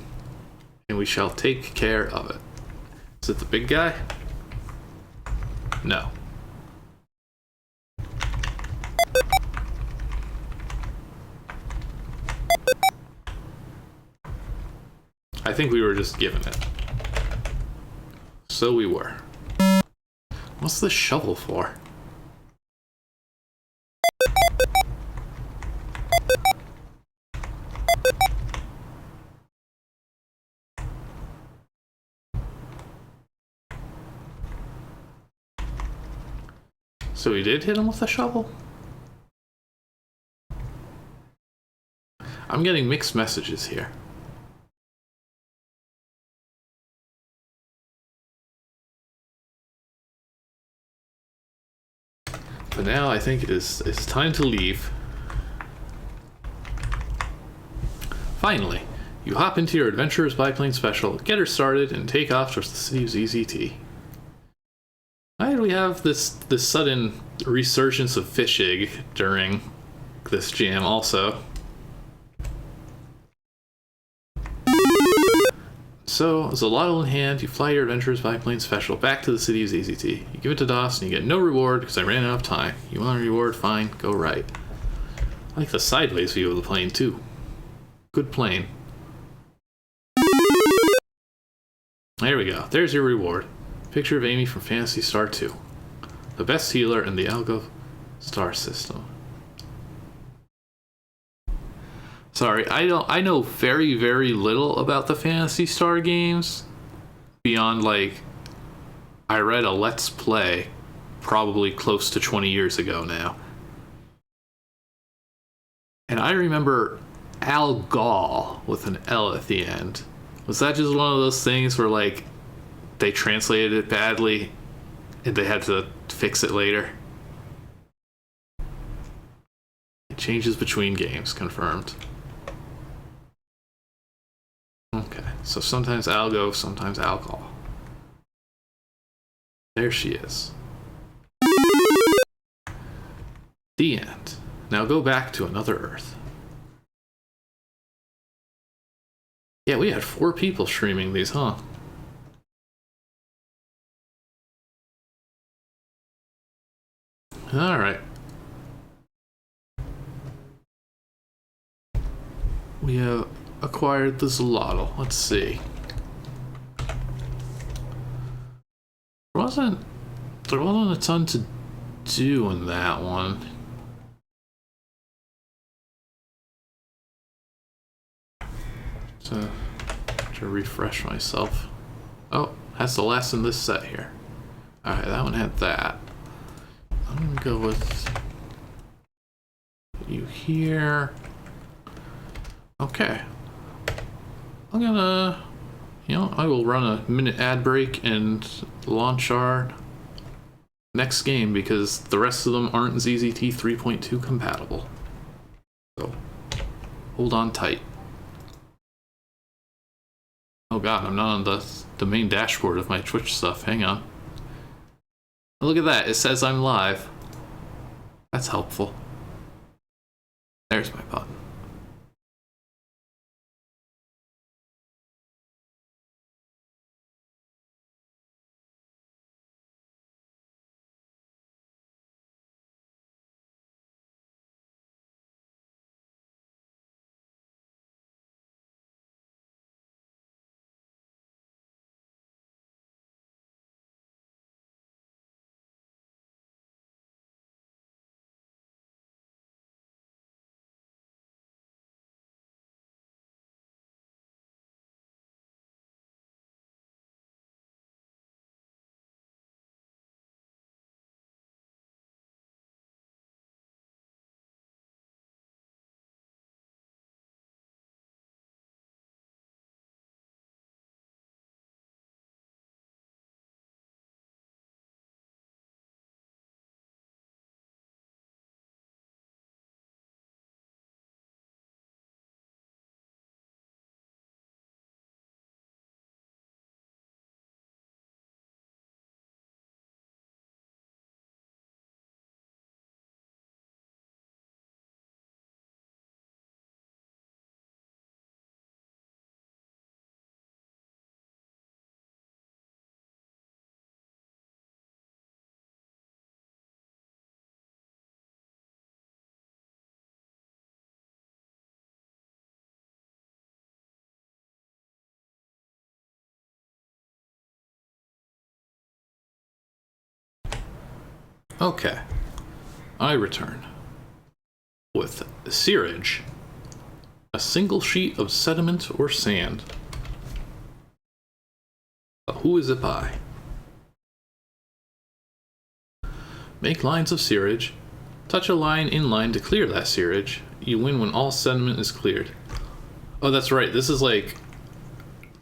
A: and we shall take care of it. Is it the big guy? No. I think we were just given it. So we were. What's this shovel for? So we did hit him with a shovel? I'm getting mixed messages here. But now I think it's time to leave. Finally, you hop into your Adventurer's Biplane Special, get her started, and take off towards the city of ZZT. Why did we have this sudden resurgence of fishing during this jam also? So, ZOLOTL in hand, you fly your Adventurer's Biplane Special back to the city of ZZT. You give it to Doss and you get no reward because I ran out of time. You want a reward? Fine, go right. I like the sideways view of the plane too. Good plane. There we go. There's your reward. Picture of Amy from Phantasy Star 2. The best healer in the Algo star system. Sorry, I know very, very little about the Phantasy Star games. Beyond, like, I read a Let's Play probably close to 20 years ago now. And I remember Algol with an L at the end. Was that just one of those things where, like, they translated it badly and they had to fix it later? It changes between games, confirmed. Okay, so sometimes Algo, sometimes alcohol. There she is. The end. Now go back to another Earth. Yeah, we had 4 people streaming these, huh? Alright. We have acquired the ZOLOTL. Let's see. There wasn't a ton to do in that one. To refresh myself. Oh, that's the last in this set here. Alright, that one had that. I'm gonna go with you here. Okay. I'm gonna, I will run a minute ad break and launch our next game because the rest of them aren't ZZT 3.2 compatible. So, hold on tight. Oh god, I'm not on the main dashboard of my Twitch stuff. Hang on. Look at that, it says I'm live. That's helpful. There's my button. Okay, I return with seerage, a single sheet of sediment or sand. Who is it by? Make lines of seerage. Touch a line in line to clear that seerage. You win when all sediment is cleared. Oh, that's right. This is like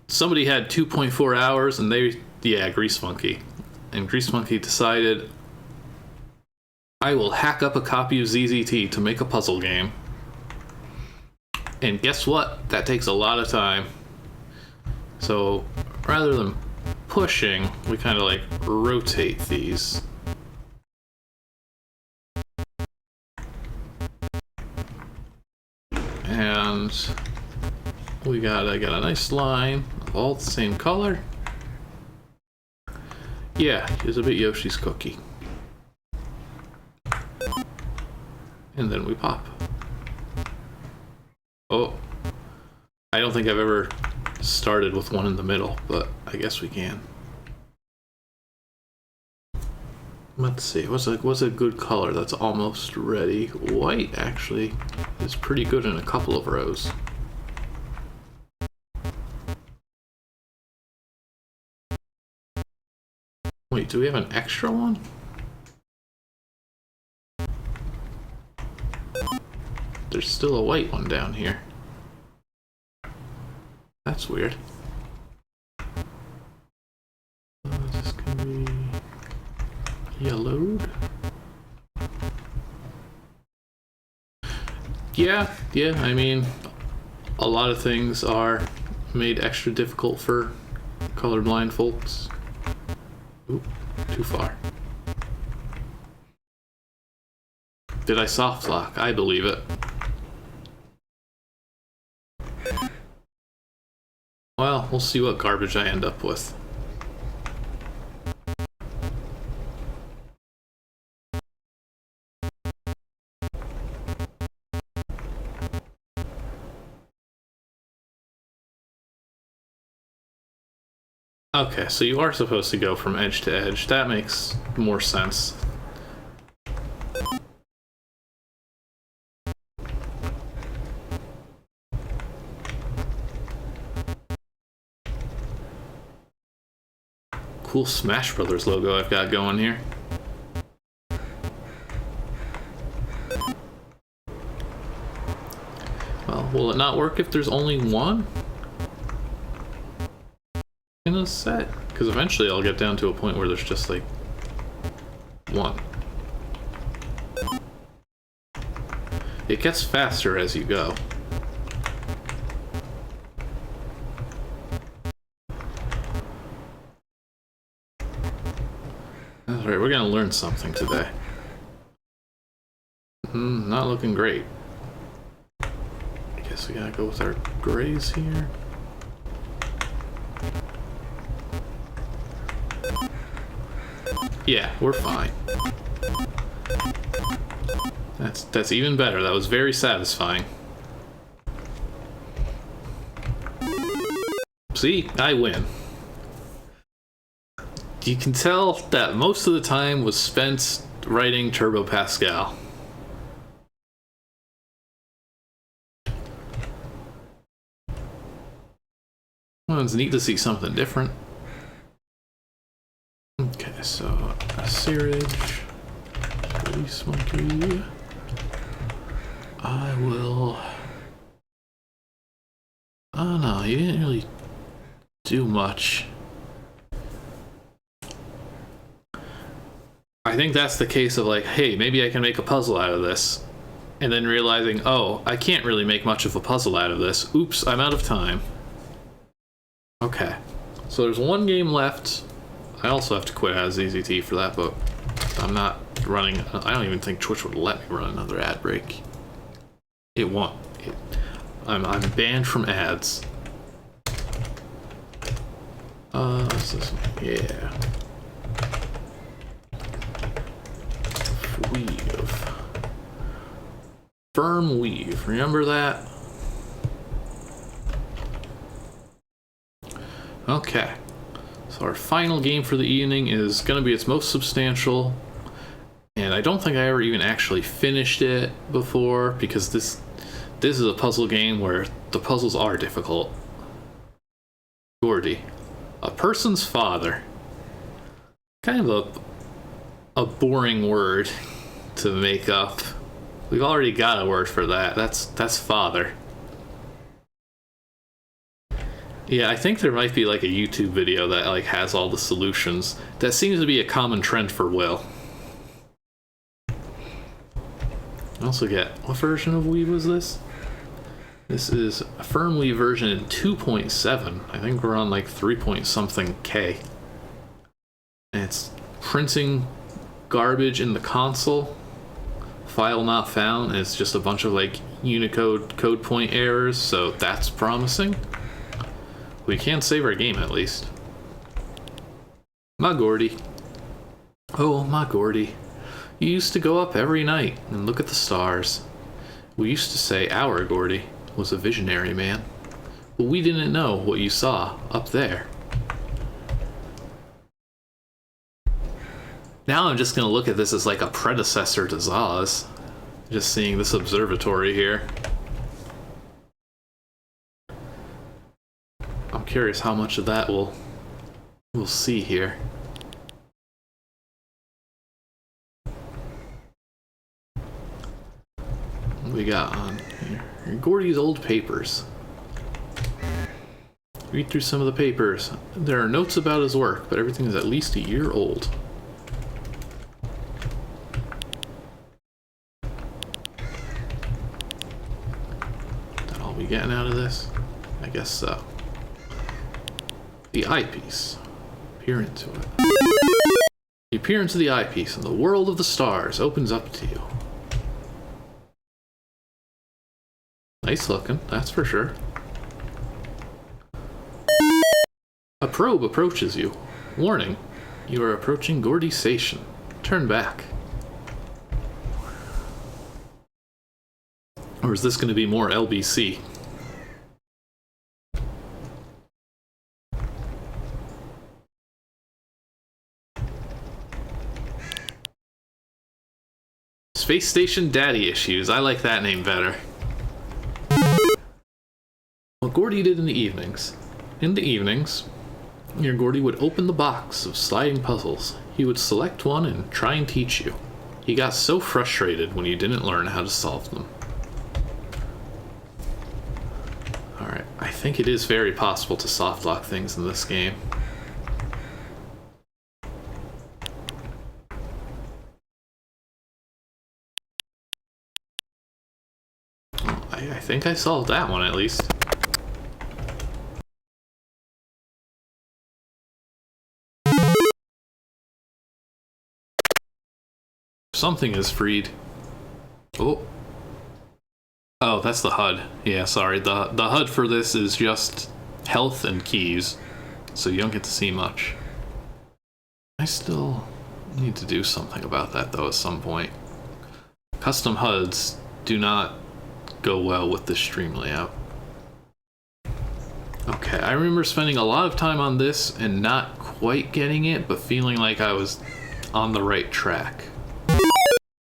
A: somebody had 2.4 hours and Grease Monkey. And Grease Monkey decided, I will hack up a copy of ZZT to make a puzzle game. And guess what? That takes a lot of time. So rather than pushing, we kind of like rotate these. And I got a nice line of all the same color. Yeah, here's a bit Yoshi's cookie. And then we pop. Oh, I don't think I've ever started with one in the middle, but I guess we can. Let's see, what's a good color that's almost ready? White actually is pretty good in a couple of rows. Wait, do we have an extra one? There's still a white one down here. That's weird. This can be yellowed. Yeah, I mean, a lot of things are made extra difficult for colorblind folks. Oop, too far. Did I soft lock? I believe it. Well, we'll see what garbage I end up with. Okay, so you are supposed to go from edge to edge. That makes more sense. Cool Smash Brothers logo I've got going here. Well, will it not work if there's only one in a set? Because eventually I'll get down to a point where there's just like one. It gets faster as you go. Alright, we're gonna learn something today. Not looking great. I guess we gotta go with our grays here. Yeah, we're fine. That's even better. That was very satisfying. See, I win. You can tell that most of the time was spent writing Turbo Pascal. Well, it's neat to see something different. Okay, so a Searage, Police Monkey. I will. Oh no, he didn't really do much. I think that's the case of like, hey, maybe I can make a puzzle out of this. And then realizing, oh, I can't really make much of a puzzle out of this. Oops, I'm out of time. Okay. So there's one game left. I also have to quit as ZZT for that, but I'm not running. I don't even think Twitch would let me run another ad break. It won't. I'm banned from ads. What's this one? Yeah. Weave. Firm weave. Remember that? Okay. So our final game for the evening is going to be its most substantial. And I don't think I ever even actually finished it before, because this is a puzzle game where the puzzles are difficult. Gordy. A person's father. Kind of a boring word to make up. We've already got a word for that. That's father. Yeah, I think there might be like a YouTube video that like has all the solutions. That seems to be a common trend for Will. I also get, what version of Weave was this? This is a firm Weave version in 2.7. I think we're on like 3 point something K. And it's printing garbage in the console. File not found, and it's just a bunch of like Unicode code point errors, so that's promising. We can save our game at least. My Gordy. Oh, my Gordy. You used to go up every night and look at the stars. We used to say our Gordy was a visionary man, but we didn't know what you saw up there. Now I'm just gonna look at this as like a predecessor to Zaz. Just seeing this observatory here. I'm curious how much of that we'll see here. What we got on here? Gordy's old papers. Read through some of the papers. There are notes about his work, but everything is at least a year old. That all we getting out of this? I guess so. The eyepiece. Peer into it. You peer into the eyepiece, and the world of the stars opens up to you. Nice looking, that's for sure. A probe approaches you. Warning, you are approaching Gordy Station. Turn back. Or is this going to be more LBC? Space Station Daddy Issues. I like that name better. What Gordy did in the evenings. In the evenings, your Gordy would open the box of sliding puzzles. He would select one and try and teach you. He got so frustrated when you didn't learn how to solve them. Alright, I think it is very possible to soft lock things in this game. I think I solved that one at least. Something is freed. Oh, that's the HUD. Yeah, sorry. The HUD for this is just health and keys, so you don't get to see much. I still need to do something about that though at some point. Custom HUDs do not go well with the stream layout. Okay, I remember spending a lot of time on this and not quite getting it, but feeling like I was on the right track.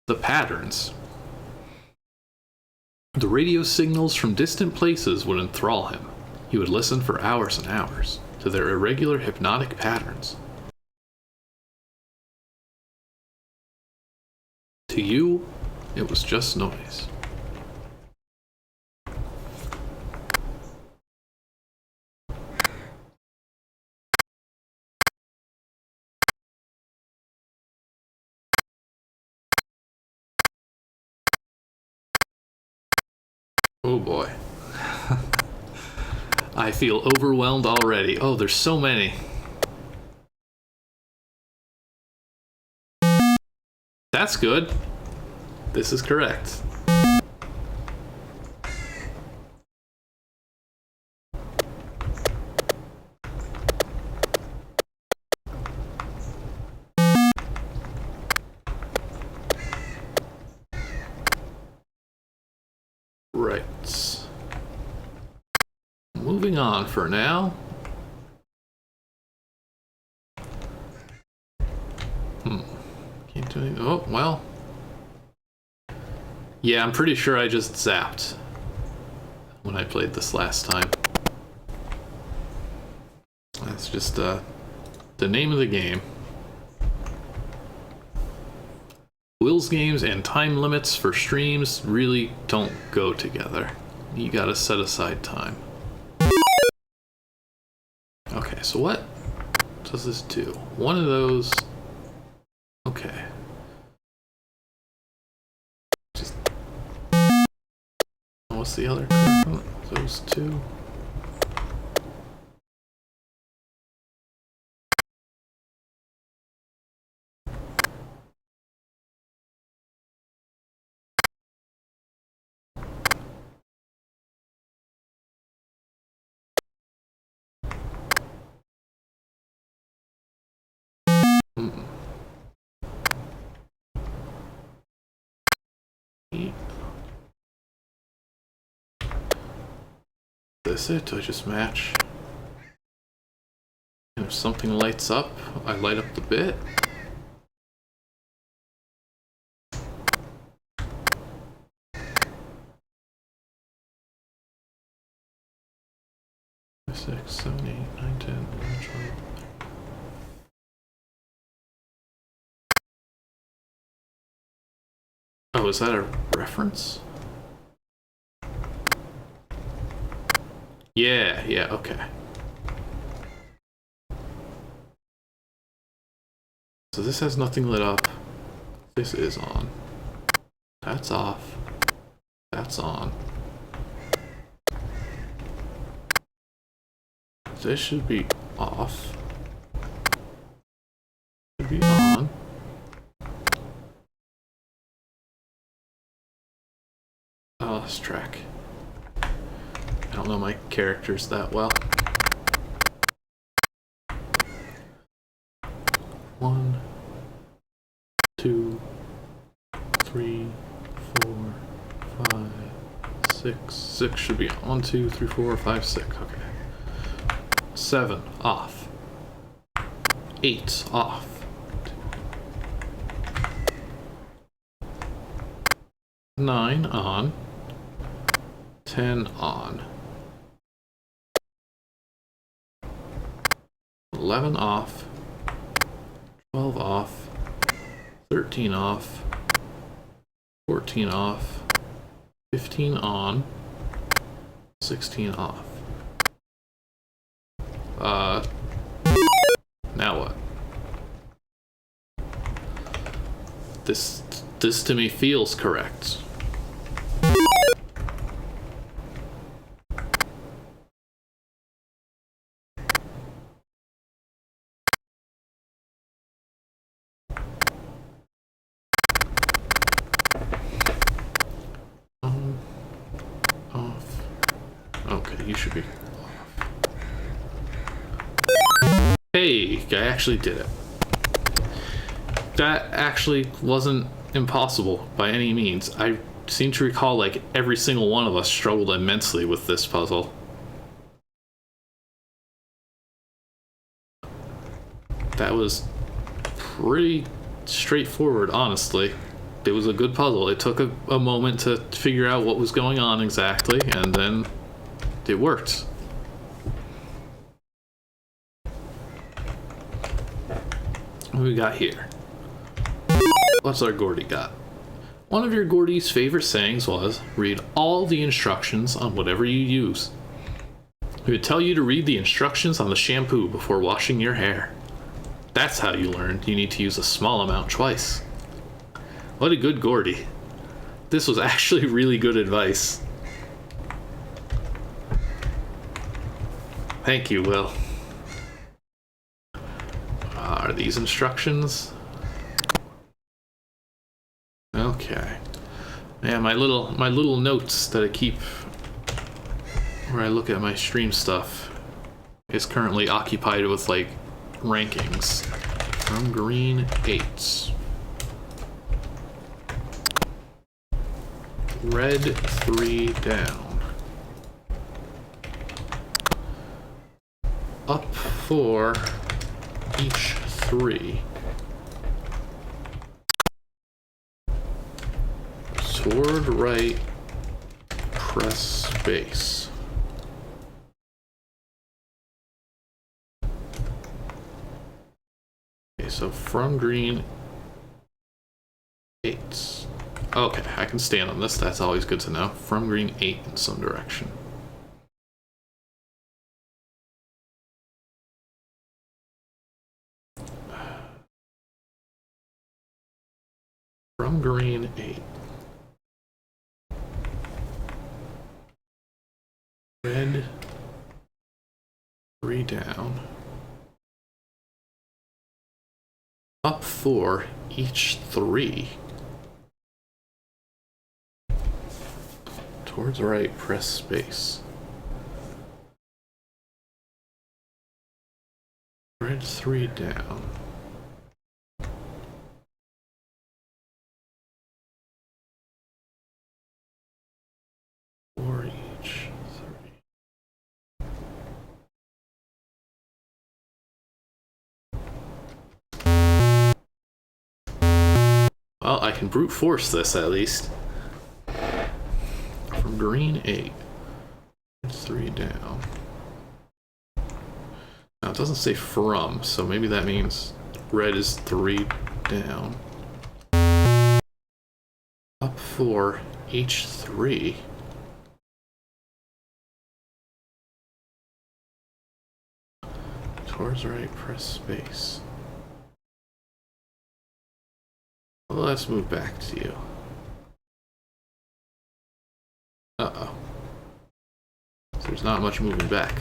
A: The patterns. The radio signals from distant places would enthrall him. He would listen for hours and hours to their irregular hypnotic patterns. To you, it was just noise. Oh boy. I feel overwhelmed already. Oh, there's so many. That's good. This is correct. Right. Moving on for now. Can't do anything. Oh, well. Yeah, I'm pretty sure I just zapped when I played this last time. That's just the name of the game. Will's games and time limits for streams really don't go together. You gotta set aside time. Okay, so what does this do? One of those... Okay. Just... What's the other? Those two. Is it? Do I just match? And if something lights up, I light up the bit. Six, 7, 8, 9, 10, 11, 12. Oh, is that a reference? Yeah, okay. So this has nothing lit up. This is on. That's off. That's on. This should be off. Should be on. I lost track. I don't know my characters that well. 1, 2, 3, 4, 5, 6. 6 should be 1, 2, 3, 4, 5, 6. Okay. 7 off. 8 off. 9 on, 10 on, 11 off, 12 off, 13 off, 14 off, 15 on, 16 off. Now what? This to me feels correct. Off. Okay, you should be off. Hey, I actually did it. That actually wasn't impossible by any means. I seem to recall like every single one of us struggled immensely with this puzzle. That was pretty straightforward, honestly. It was a good puzzle. It took a moment to figure out what was going on exactly, and then it worked. What do we got here? What's our Gordy got? One of your Gordy's favorite sayings was, read all the instructions on whatever you use. He would tell you to read the instructions on the shampoo before washing your hair. That's how you learned you need to use a small amount twice. What a good Gordy. This was actually really good advice. Thank you, Will. Are these instructions? Okay. Yeah, my little notes that I keep where I look at my stream stuff is currently occupied with like rankings from green 8. Red 3 down. Up 4 each 3. Toward right, press space. Okay, so from green 8. Okay, I can stand on this. That's always good to know. From green 8 in some direction. From green 8. Red 3 down. Up 4 each 3. Towards right, press space. Red 3 down. Four each 3. Well, I can brute force this at least. From green 8. 3 down. Now it doesn't say from, so maybe that means red is 3 down. Up 4 each 3. Towards right, press space. Well, let's move back to you. Uh-oh. There's not much moving back.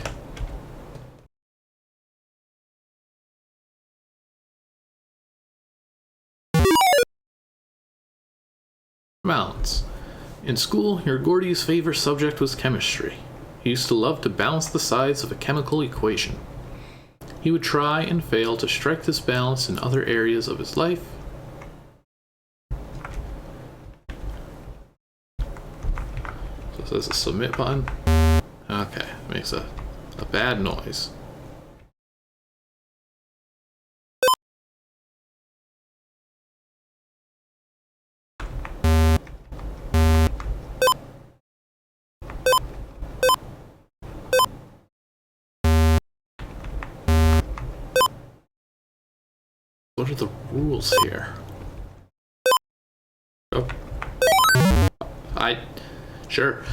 A: Balance. In school, your Gordy's favorite subject was chemistry. He used to love to balance the sides of a chemical equation. He would try and fail to strike this balance in other areas of his life. So there's a submit button. Okay, makes a bad noise. What are the rules here? Oh. Sure.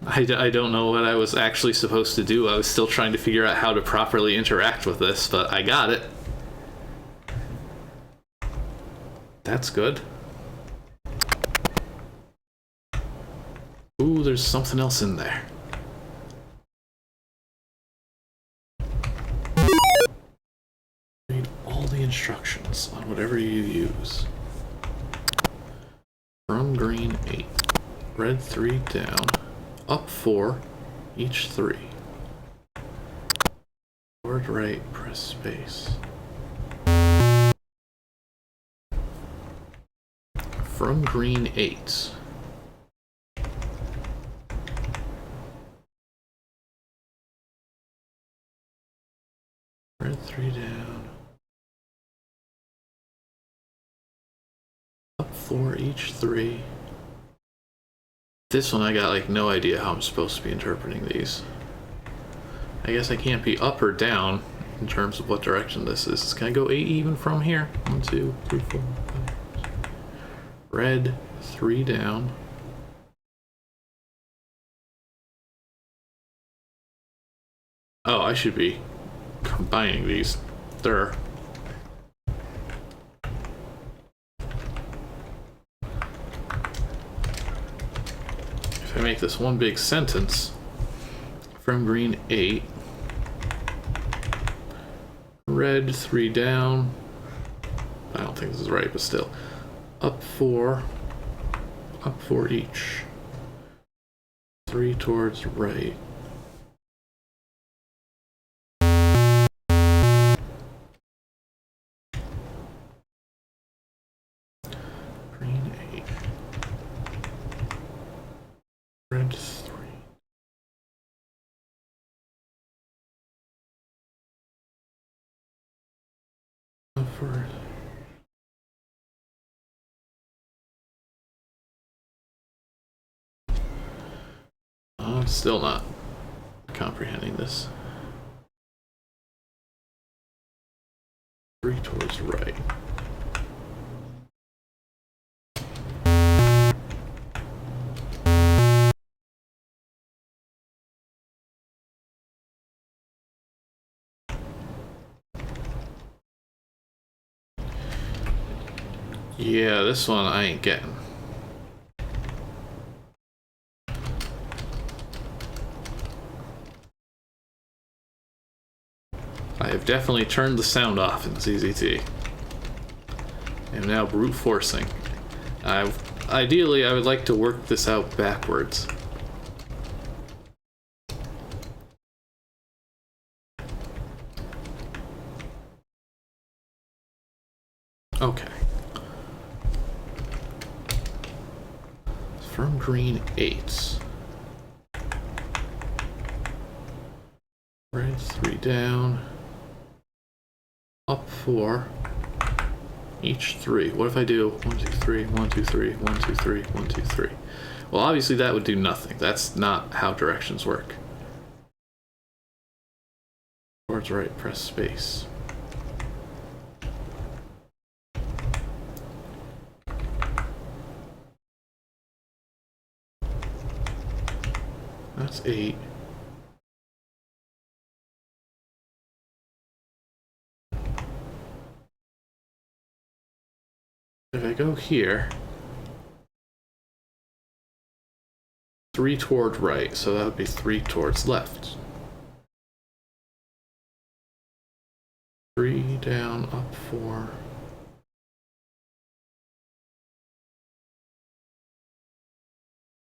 A: I don't know what I was actually supposed to do. I was still trying to figure out how to properly interact with this, but I got it. That's good. Ooh, there's something else in there. Read all the instructions on whatever you use. From green 8. Red 3 down. Up 4. Each 3. Forward right, press space. From green 8. Red 3 down. Up 4 each 3. This one I got like no idea how I'm supposed to be interpreting these. I guess I can't be up or down in terms of what direction this is. Can I go 8 even from here? 1, 2, 3, 4, 5. Red 3 down. Oh, I should be combining these. There. If I make this one big sentence, from green 8, red 3 down. I don't think this is right, but still. Up 4 each. 3 towards right. Green 8. Red 3. Up for I'm still not comprehending this. 3 towards right. Yeah, this one I ain't getting. I have definitely turned the sound off in ZZT. I am now brute forcing. Ideally, I would like to work this out backwards. Okay. From green 8. Red 3 down. Up 4. Each 3. What if I do 1, 2, 3, 1, 2, 3, 1, 2, 3, 1, 2, 3? Well, obviously that would do nothing. That's not how directions work. Towards right, press space. That's 8. If I go here, 3 toward right, so that would be 3 towards left. 3 down, up 4.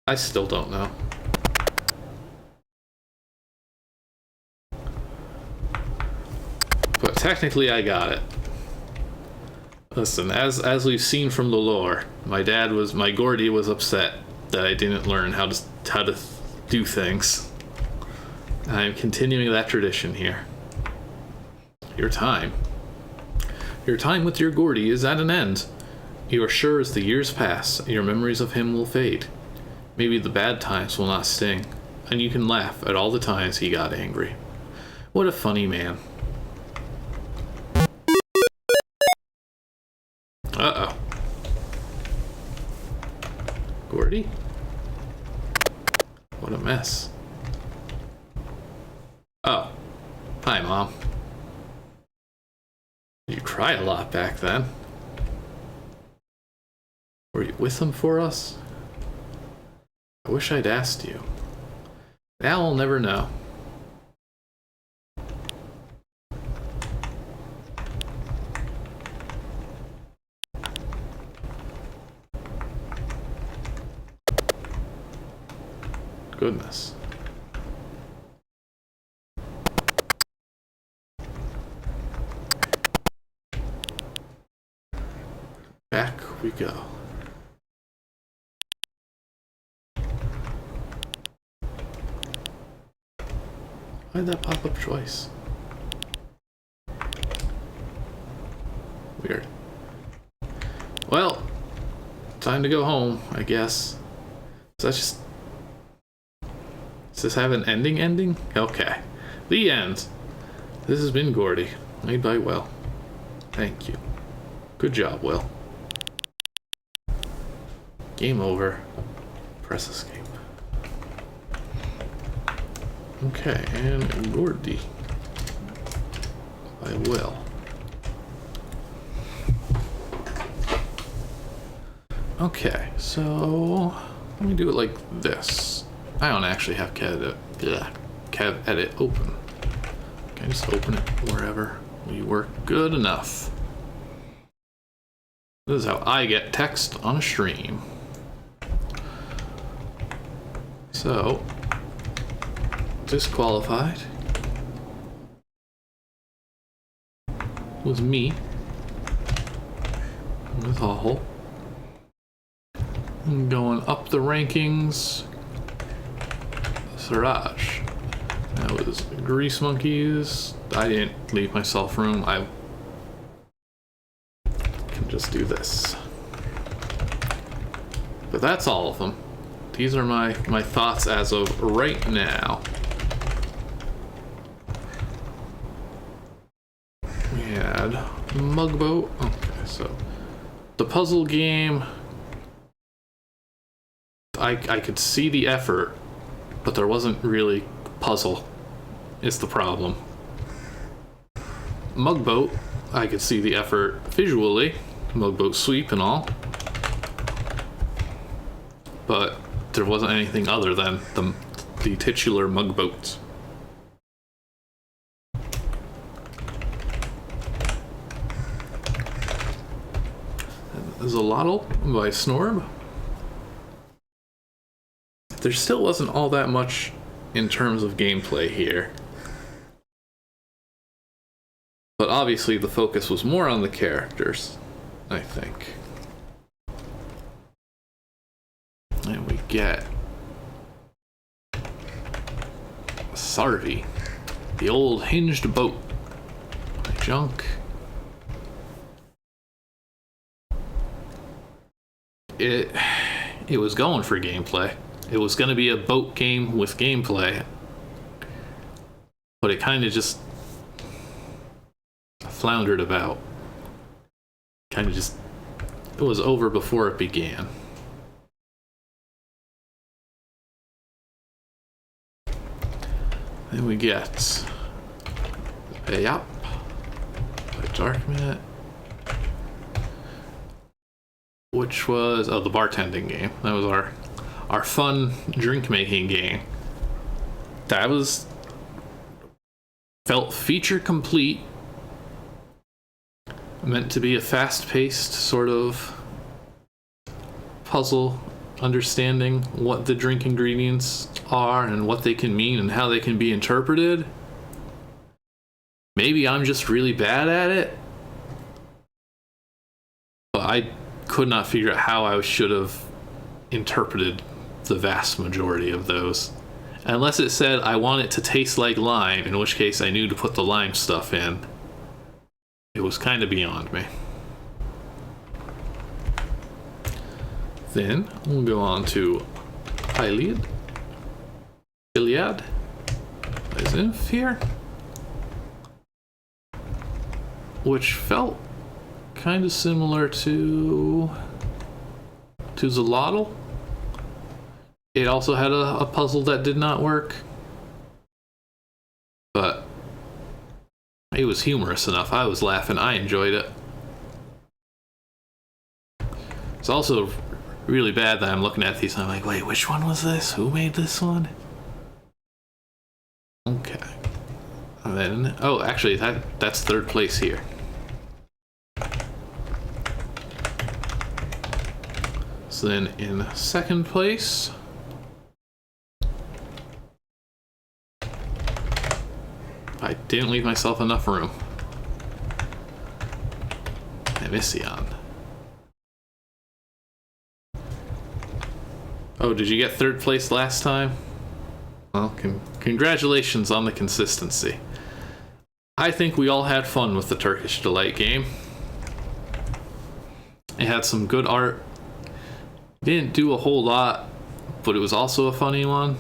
A: I still don't know. But technically I got it. Listen, as we've seen from the lore, my Gordy was upset that I didn't learn how to do things. I'm continuing that tradition here. Your time with your Gordy is at an end. You are sure as the years pass, your memories of him will fade. Maybe the bad times will not sting, and you can laugh at all the times he got angry. What a funny man. Uh-oh. Gordy? What a mess. Oh. Hi, Mom. You cried a lot back then. Were you with him for us? I wish I'd asked you. Now I'll never know. Goodness. Back we go. Why'd that pop up twice? Weird. Well, time to go home, I guess. Does this have an ending? Okay. The end. This has been Gordy, made by Will. Thank you. Good job, Will. Game over. Press escape. Okay, and Gordy by Will. Okay, so let me do it like this. I don't actually have Cav Edit open. Can I just open it wherever we work? Good enough. This is how I get text on a stream. So, disqualified was me with HAHOL. Going up the rankings, Siraj. That was Grease Monkeys. I didn't leave myself room. I can just do this. But that's all of them. These are my thoughts as of right now. We had Mugboat. Okay, so the puzzle game. I could see the effort, but there wasn't really puzzle, is the problem. Mugboat, I could see the effort visually, Mugboat sweep and all, but there wasn't anything other than the titular Mugboat. ZOLOTL by Snorb. There still wasn't all that much in terms of gameplay here. But obviously the focus was more on the characters, I think. And we get SARVEY, the old hinged boat. Junk. It was going for gameplay. It was going to be a boat game with gameplay, but it kind of just floundered about. Kind of just, it was over before it began. Then we get BAILAP by Darkmat, which was the bartending game. That was our fun drink making game. That felt feature complete. Meant to be a fast-paced sort of puzzle, understanding what the drink ingredients are and what they can mean and how they can be interpreted. Maybe I'm just really bad at it, but I could not figure out how I should have interpreted the vast majority of those. Unless it said I want it to taste like lime, in which case I knew to put the lime stuff in. It was kind of beyond me. Then we'll go on to PILEAD. PILEAD. Is it here? Which felt kind of similar to ZOLOTL. It also had a puzzle that did not work, but it was humorous enough. I was laughing. I enjoyed it. It's also really bad that I'm looking at these and I'm like, wait, which one was this? Who made this one? Okay. And then, oh, actually, that's third place here. So then in second place, I didn't leave myself enough room. EMISSIAN. Oh, did you get third place last time? Well, congratulations on the consistency. I think we all had fun with the Turkish Delight game. It had some good art. Didn't do a whole lot, but it was also a funny one.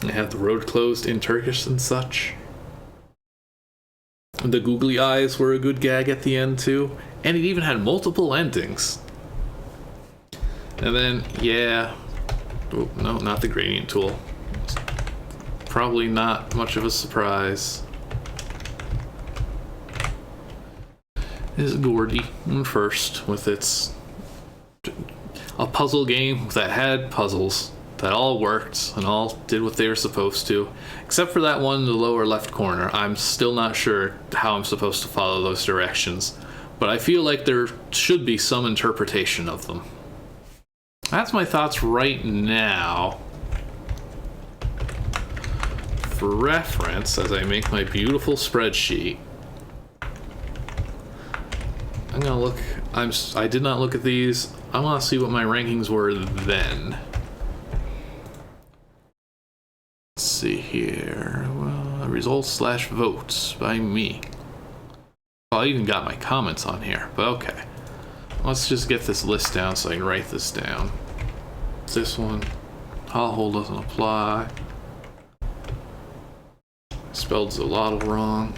A: It had the road closed in Turkish and such. The googly eyes were a good gag at the end too, and it even had multiple endings. And then, yeah, oh, no, not the gradient tool. Probably not much of a surprise. Is Gordy first with a puzzle game that had puzzles that all worked and all did what they were supposed to, except for that one in the lower left corner. I'm still not sure how I'm supposed to follow those directions, but I feel like there should be some interpretation of them. That's my thoughts right now. For reference, as I make my beautiful spreadsheet, I'm gonna look. I did not look at these. I want to see what my rankings were then. Let's see here. Well, results / votes by me. Oh, I even got my comments on here, but okay. Let's just get this list down so I can write this down. This one, HAHOL doesn't apply. Spelled ZOLOTL wrong.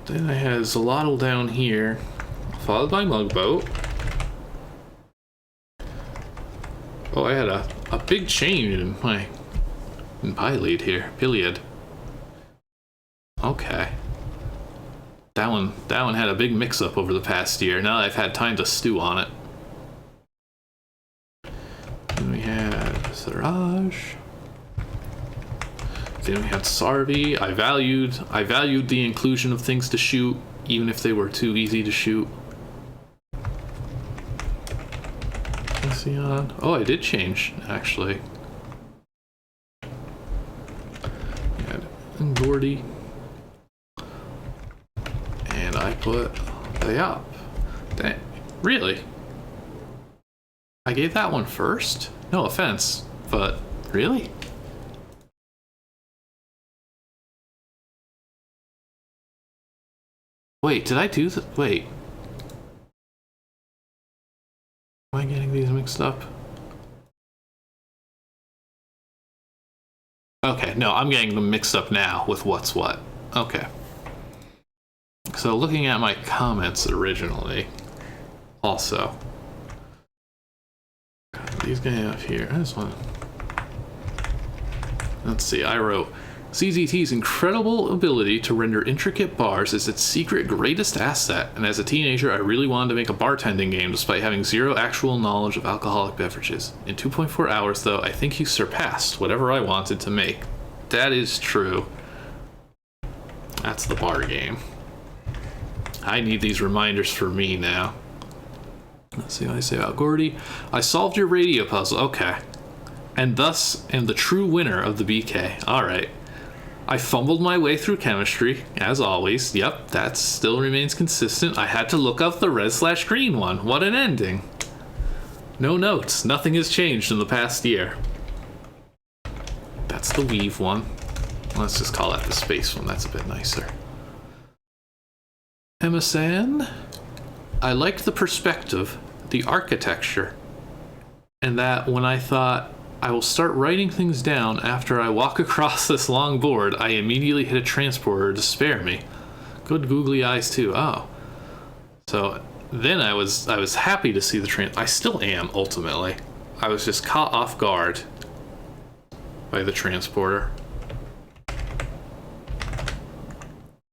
A: Then I had ZOLOTL down here, followed by Mugboat. Oh, I had a big change in PILEAD here. PILEAD. Okay. That one had a big mix-up over the past year. Now that I've had time to stew on it. Then we had Siraj. Then we had SARVEY. I valued the inclusion of things to shoot, even if they were too easy to shoot. EMISSIAN. Oh, I did change, actually. And Gordy. And I put BAILAP. Dang. Really? I gave that one first? No offense, but really? Wait, did I do wait. Am I getting these mixed up? Okay, no, I'm getting them mixed up now with what's what. Okay. So looking at my comments originally, also. These guys up here. I just want to... Let's see, I wrote, ZZT's incredible ability to render intricate bars is its secret greatest asset, and as a teenager I really wanted to make a bartending game despite having zero actual knowledge of alcoholic beverages. In 2.4 hours though, I think you surpassed whatever I wanted to make. That is true. That's the bar game. I need these reminders for me now. Let's see what I say about Gordy. I solved your radio puzzle. Okay. And thus am the true winner of the BK. Alright. I fumbled my way through chemistry, as always. Yep, that still remains consistent. I had to look up the red/green one. What an ending. No notes. Nothing has changed in the past year. That's the weave one. Let's just call that the space one. That's a bit nicer. EMISSIAN. I liked the perspective, the architecture, and that when I thought I will start writing things down after I walk across this long board. I immediately hit a transporter to spare me. Good googly eyes too. Oh. So then I was happy to see the I still am, ultimately. I was just caught off guard by the transporter.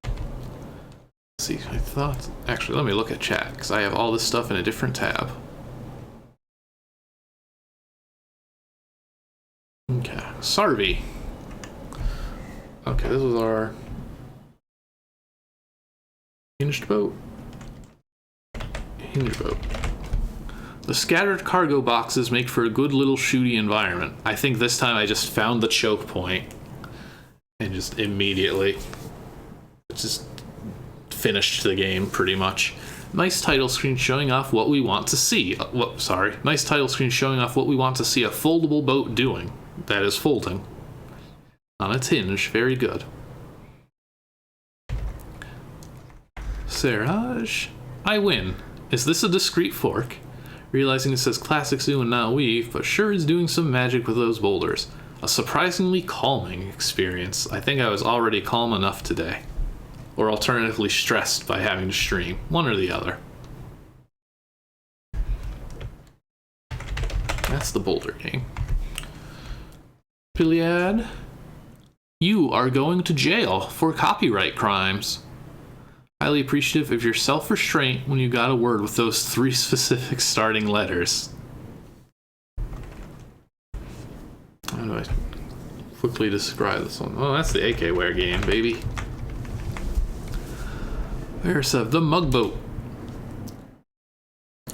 A: Let's see, I thought... Actually, let me look at chat, because I have all this stuff in a different tab. Okay, SARVEY. Okay, this was our hinged boat. Hinged boat. The scattered cargo boxes make for a good little shooty environment. I think this time I just found the choke point and just immediately just finished the game pretty much. Nice title screen showing off what we want to see. Nice title screen showing off what we want to see a foldable boat doing. That is folding on its hinge. Very good. Seraj, I win. Is this a discrete fork? Realizing it says classic zoo and not weave, but sure is doing some magic with those boulders. A surprisingly calming experience. I think I was already calm enough today. Or alternatively stressed by having to stream. One or the other. That's the boulder game. PILEAD, you are going to jail for copyright crimes. Highly appreciative of your self-restraint when you got a word with those 3 specific starting letters. How do I quickly describe this one? Oh, that's the AK-ware game, baby. There's the Mugboat.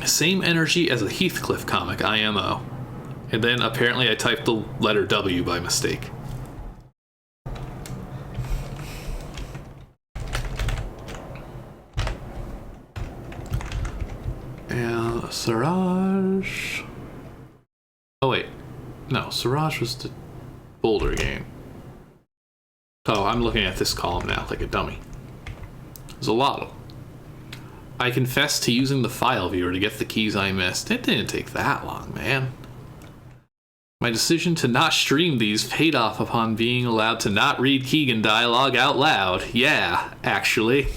A: Same energy as a Heathcliff comic, IMO. And then apparently I typed the letter W by mistake. And Siraj. Oh wait, no, Siraj was the boulder game. Oh, I'm looking at this column now like a dummy. ZOLOTL. I confess to using the file viewer to get the keys I missed. It didn't take that long, man. My decision to not stream these paid off upon being allowed to not read Keegan dialogue out loud. Yeah, actually.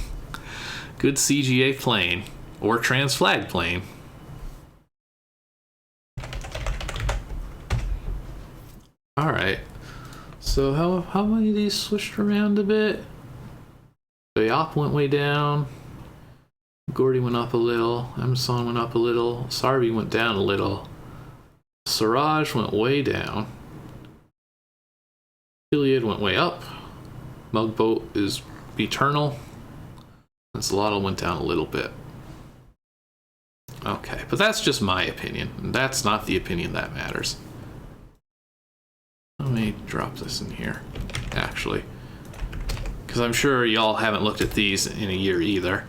A: Good CGA plane. Or trans flag plane. Alright. So how many of these switched around a bit? BAILAP went way down. Gordy went up a little. Amazon went up a little. SARVEY went down a little. Siraj went way down. PILEAD went way up. Mugboat is eternal. And ZOLOTL went down a little bit. Okay, but that's just my opinion. That's not the opinion that matters. Let me drop this in here, actually. Because I'm sure y'all haven't looked at these in a year either.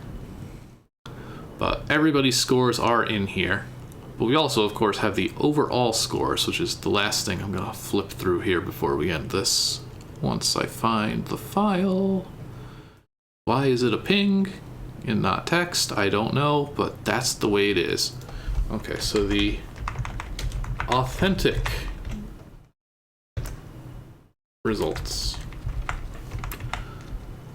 A: But everybody's scores are in here. But we also, of course, have the overall scores, which is the last thing I'm going to flip through here before we end this. Once I find the file. Why is it a ping and not text? I don't know, but that's the way it is. Okay, so the authentic results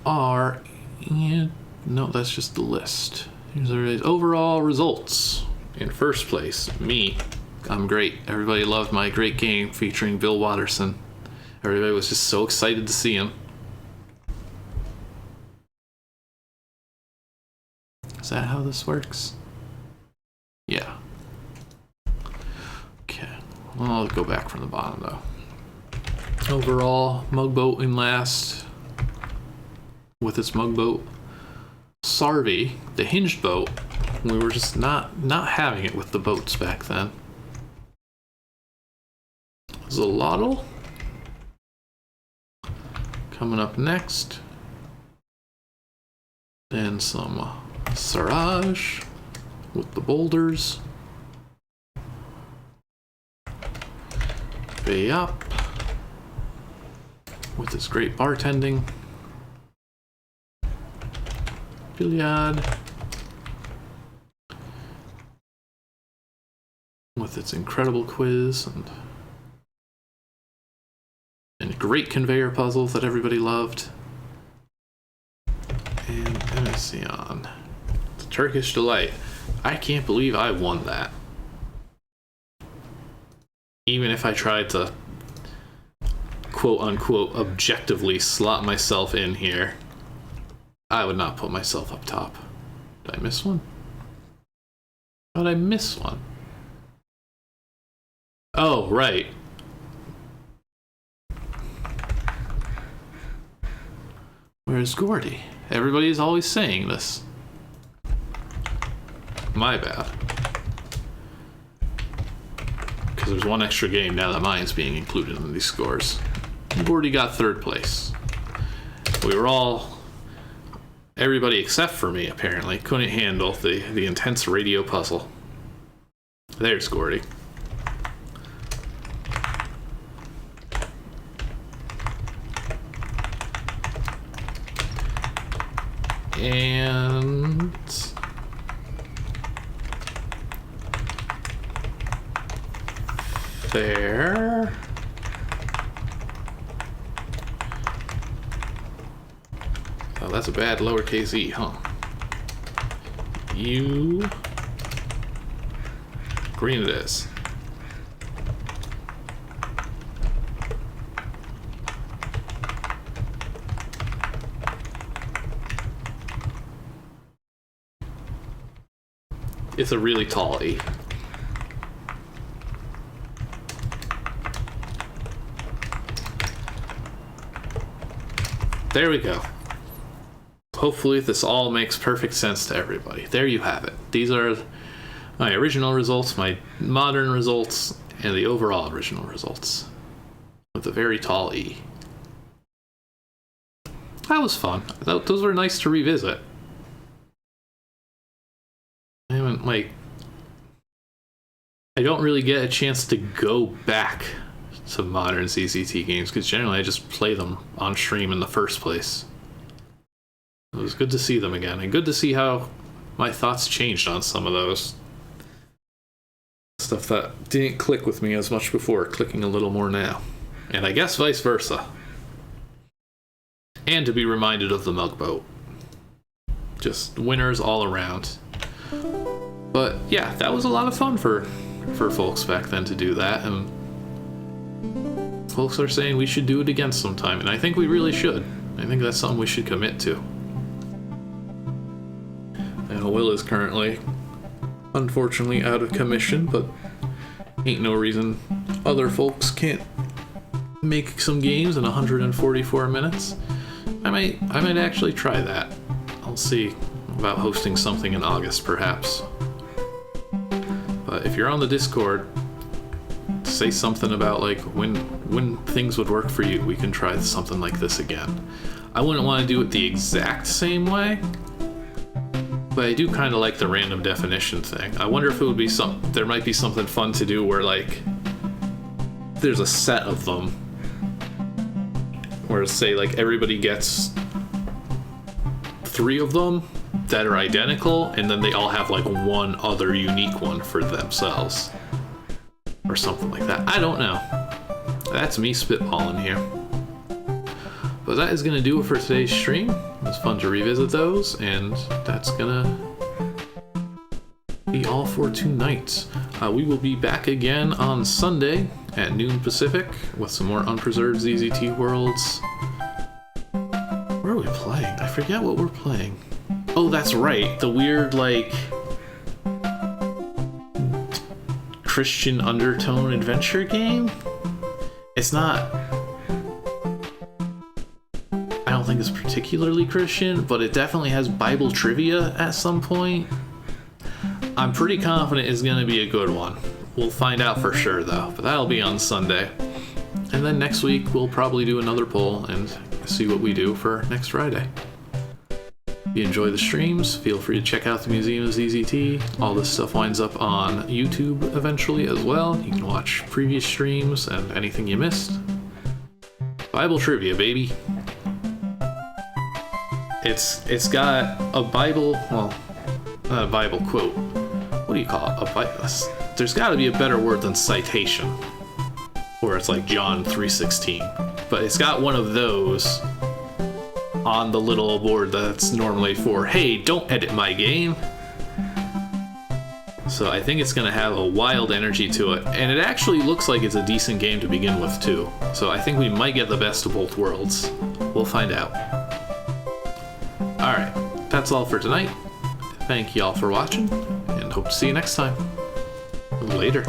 A: are... no, that's just the list. Here's the overall results. In first place, me. I'm great. Everybody loved my great game featuring Bill Watterson. Everybody was just so excited to see him. Is that how this works? Yeah. Okay. Well, I'll go back from the bottom though. Overall, Mugboat in last with its Mugboat. SARVEY, the hinged boat. We were just not having it with the boats back then. ZOLOTL coming up next. Then some Siraj with the boulders. BAILAP with its great bartending. PILEAD with its incredible quiz and great conveyor puzzle that everybody loved. And EMISSIAN. The Turkish Delight. I can't believe I won that. Even if I tried to quote-unquote objectively slot myself in here, I would not put myself up top. Did I miss one? How did I miss one? Oh, right. Where's Gordy? Everybody's always saying this. My bad. Because there's one extra game now that mine's being included in these scores. Gordy got 3rd place. We were all, everybody except for me apparently, couldn't handle the intense radio puzzle. There's Gordy. And there. Oh, that's a bad lowercase e, huh? You. Green it is. It's a really tall E. There we go. Hopefully this all makes perfect sense to everybody. There you have it. These are my original results, my modern results, and the overall original results. With a very tall E. That was fun. Those were nice to revisit. I don't really get a chance to go back to modern ZZT games because generally I just play them on stream in the first place. It was good to see them again, and good to see how my thoughts changed on some of those. Stuff that didn't click with me as much before, clicking a little more now. And I guess vice versa. And to be reminded of the Mugboat. Just winners all around. But yeah, that was a lot of fun for folks back then to do that, and folks are saying we should do it again sometime, and I think we really should. I think that's something we should commit to. And Will is currently, unfortunately, out of commission, but ain't no reason other folks can't make some games in 144 minutes. I might actually try that. I'll see about hosting something in August, perhaps. But if you're on the Discord, say something about like when things would work for you. We can try something like this again. I wouldn't want to do it the exact same way, but I do kind of like the random definition thing. I wonder if it would be there might be something fun to do where like there's a set of them, where say like everybody gets 3 of them that are identical, and then they all have like one other unique one for themselves. Or something like that. I don't know. That's me spitballing here. But that is going to do it for today's stream. It was fun to revisit those, and that's going to be all for tonight. We will be back again on Sunday at noon Pacific with some more unpreserved ZZT worlds. Where are we playing? I forget what we're playing. Oh, that's right. The weird, like, Christian undertone adventure game? It's not... I don't think it's particularly Christian, but it definitely has Bible trivia at some point. I'm pretty confident it's going to be a good one. We'll find out for sure, though, but that'll be on Sunday. And then next week, we'll probably do another poll and see what we do for next Friday. If you enjoy the streams, feel free to check out the Museum of ZZT. All this stuff winds up on YouTube eventually as well. You can watch previous streams and anything you missed. Bible trivia, baby. It's got a Bible, well, not a Bible quote. What do you call it? A Bible. There's got to be a better word than citation, where it's like John 3:16. But it's got one of those on the little board that's normally for, hey, don't edit my game. So I think it's going to have a wild energy to it. And it actually looks like it's a decent game to begin with, too. So I think we might get the best of both worlds. We'll find out. Alright, that's all for tonight. Thank you all for watching, and hope to see you next time. Later.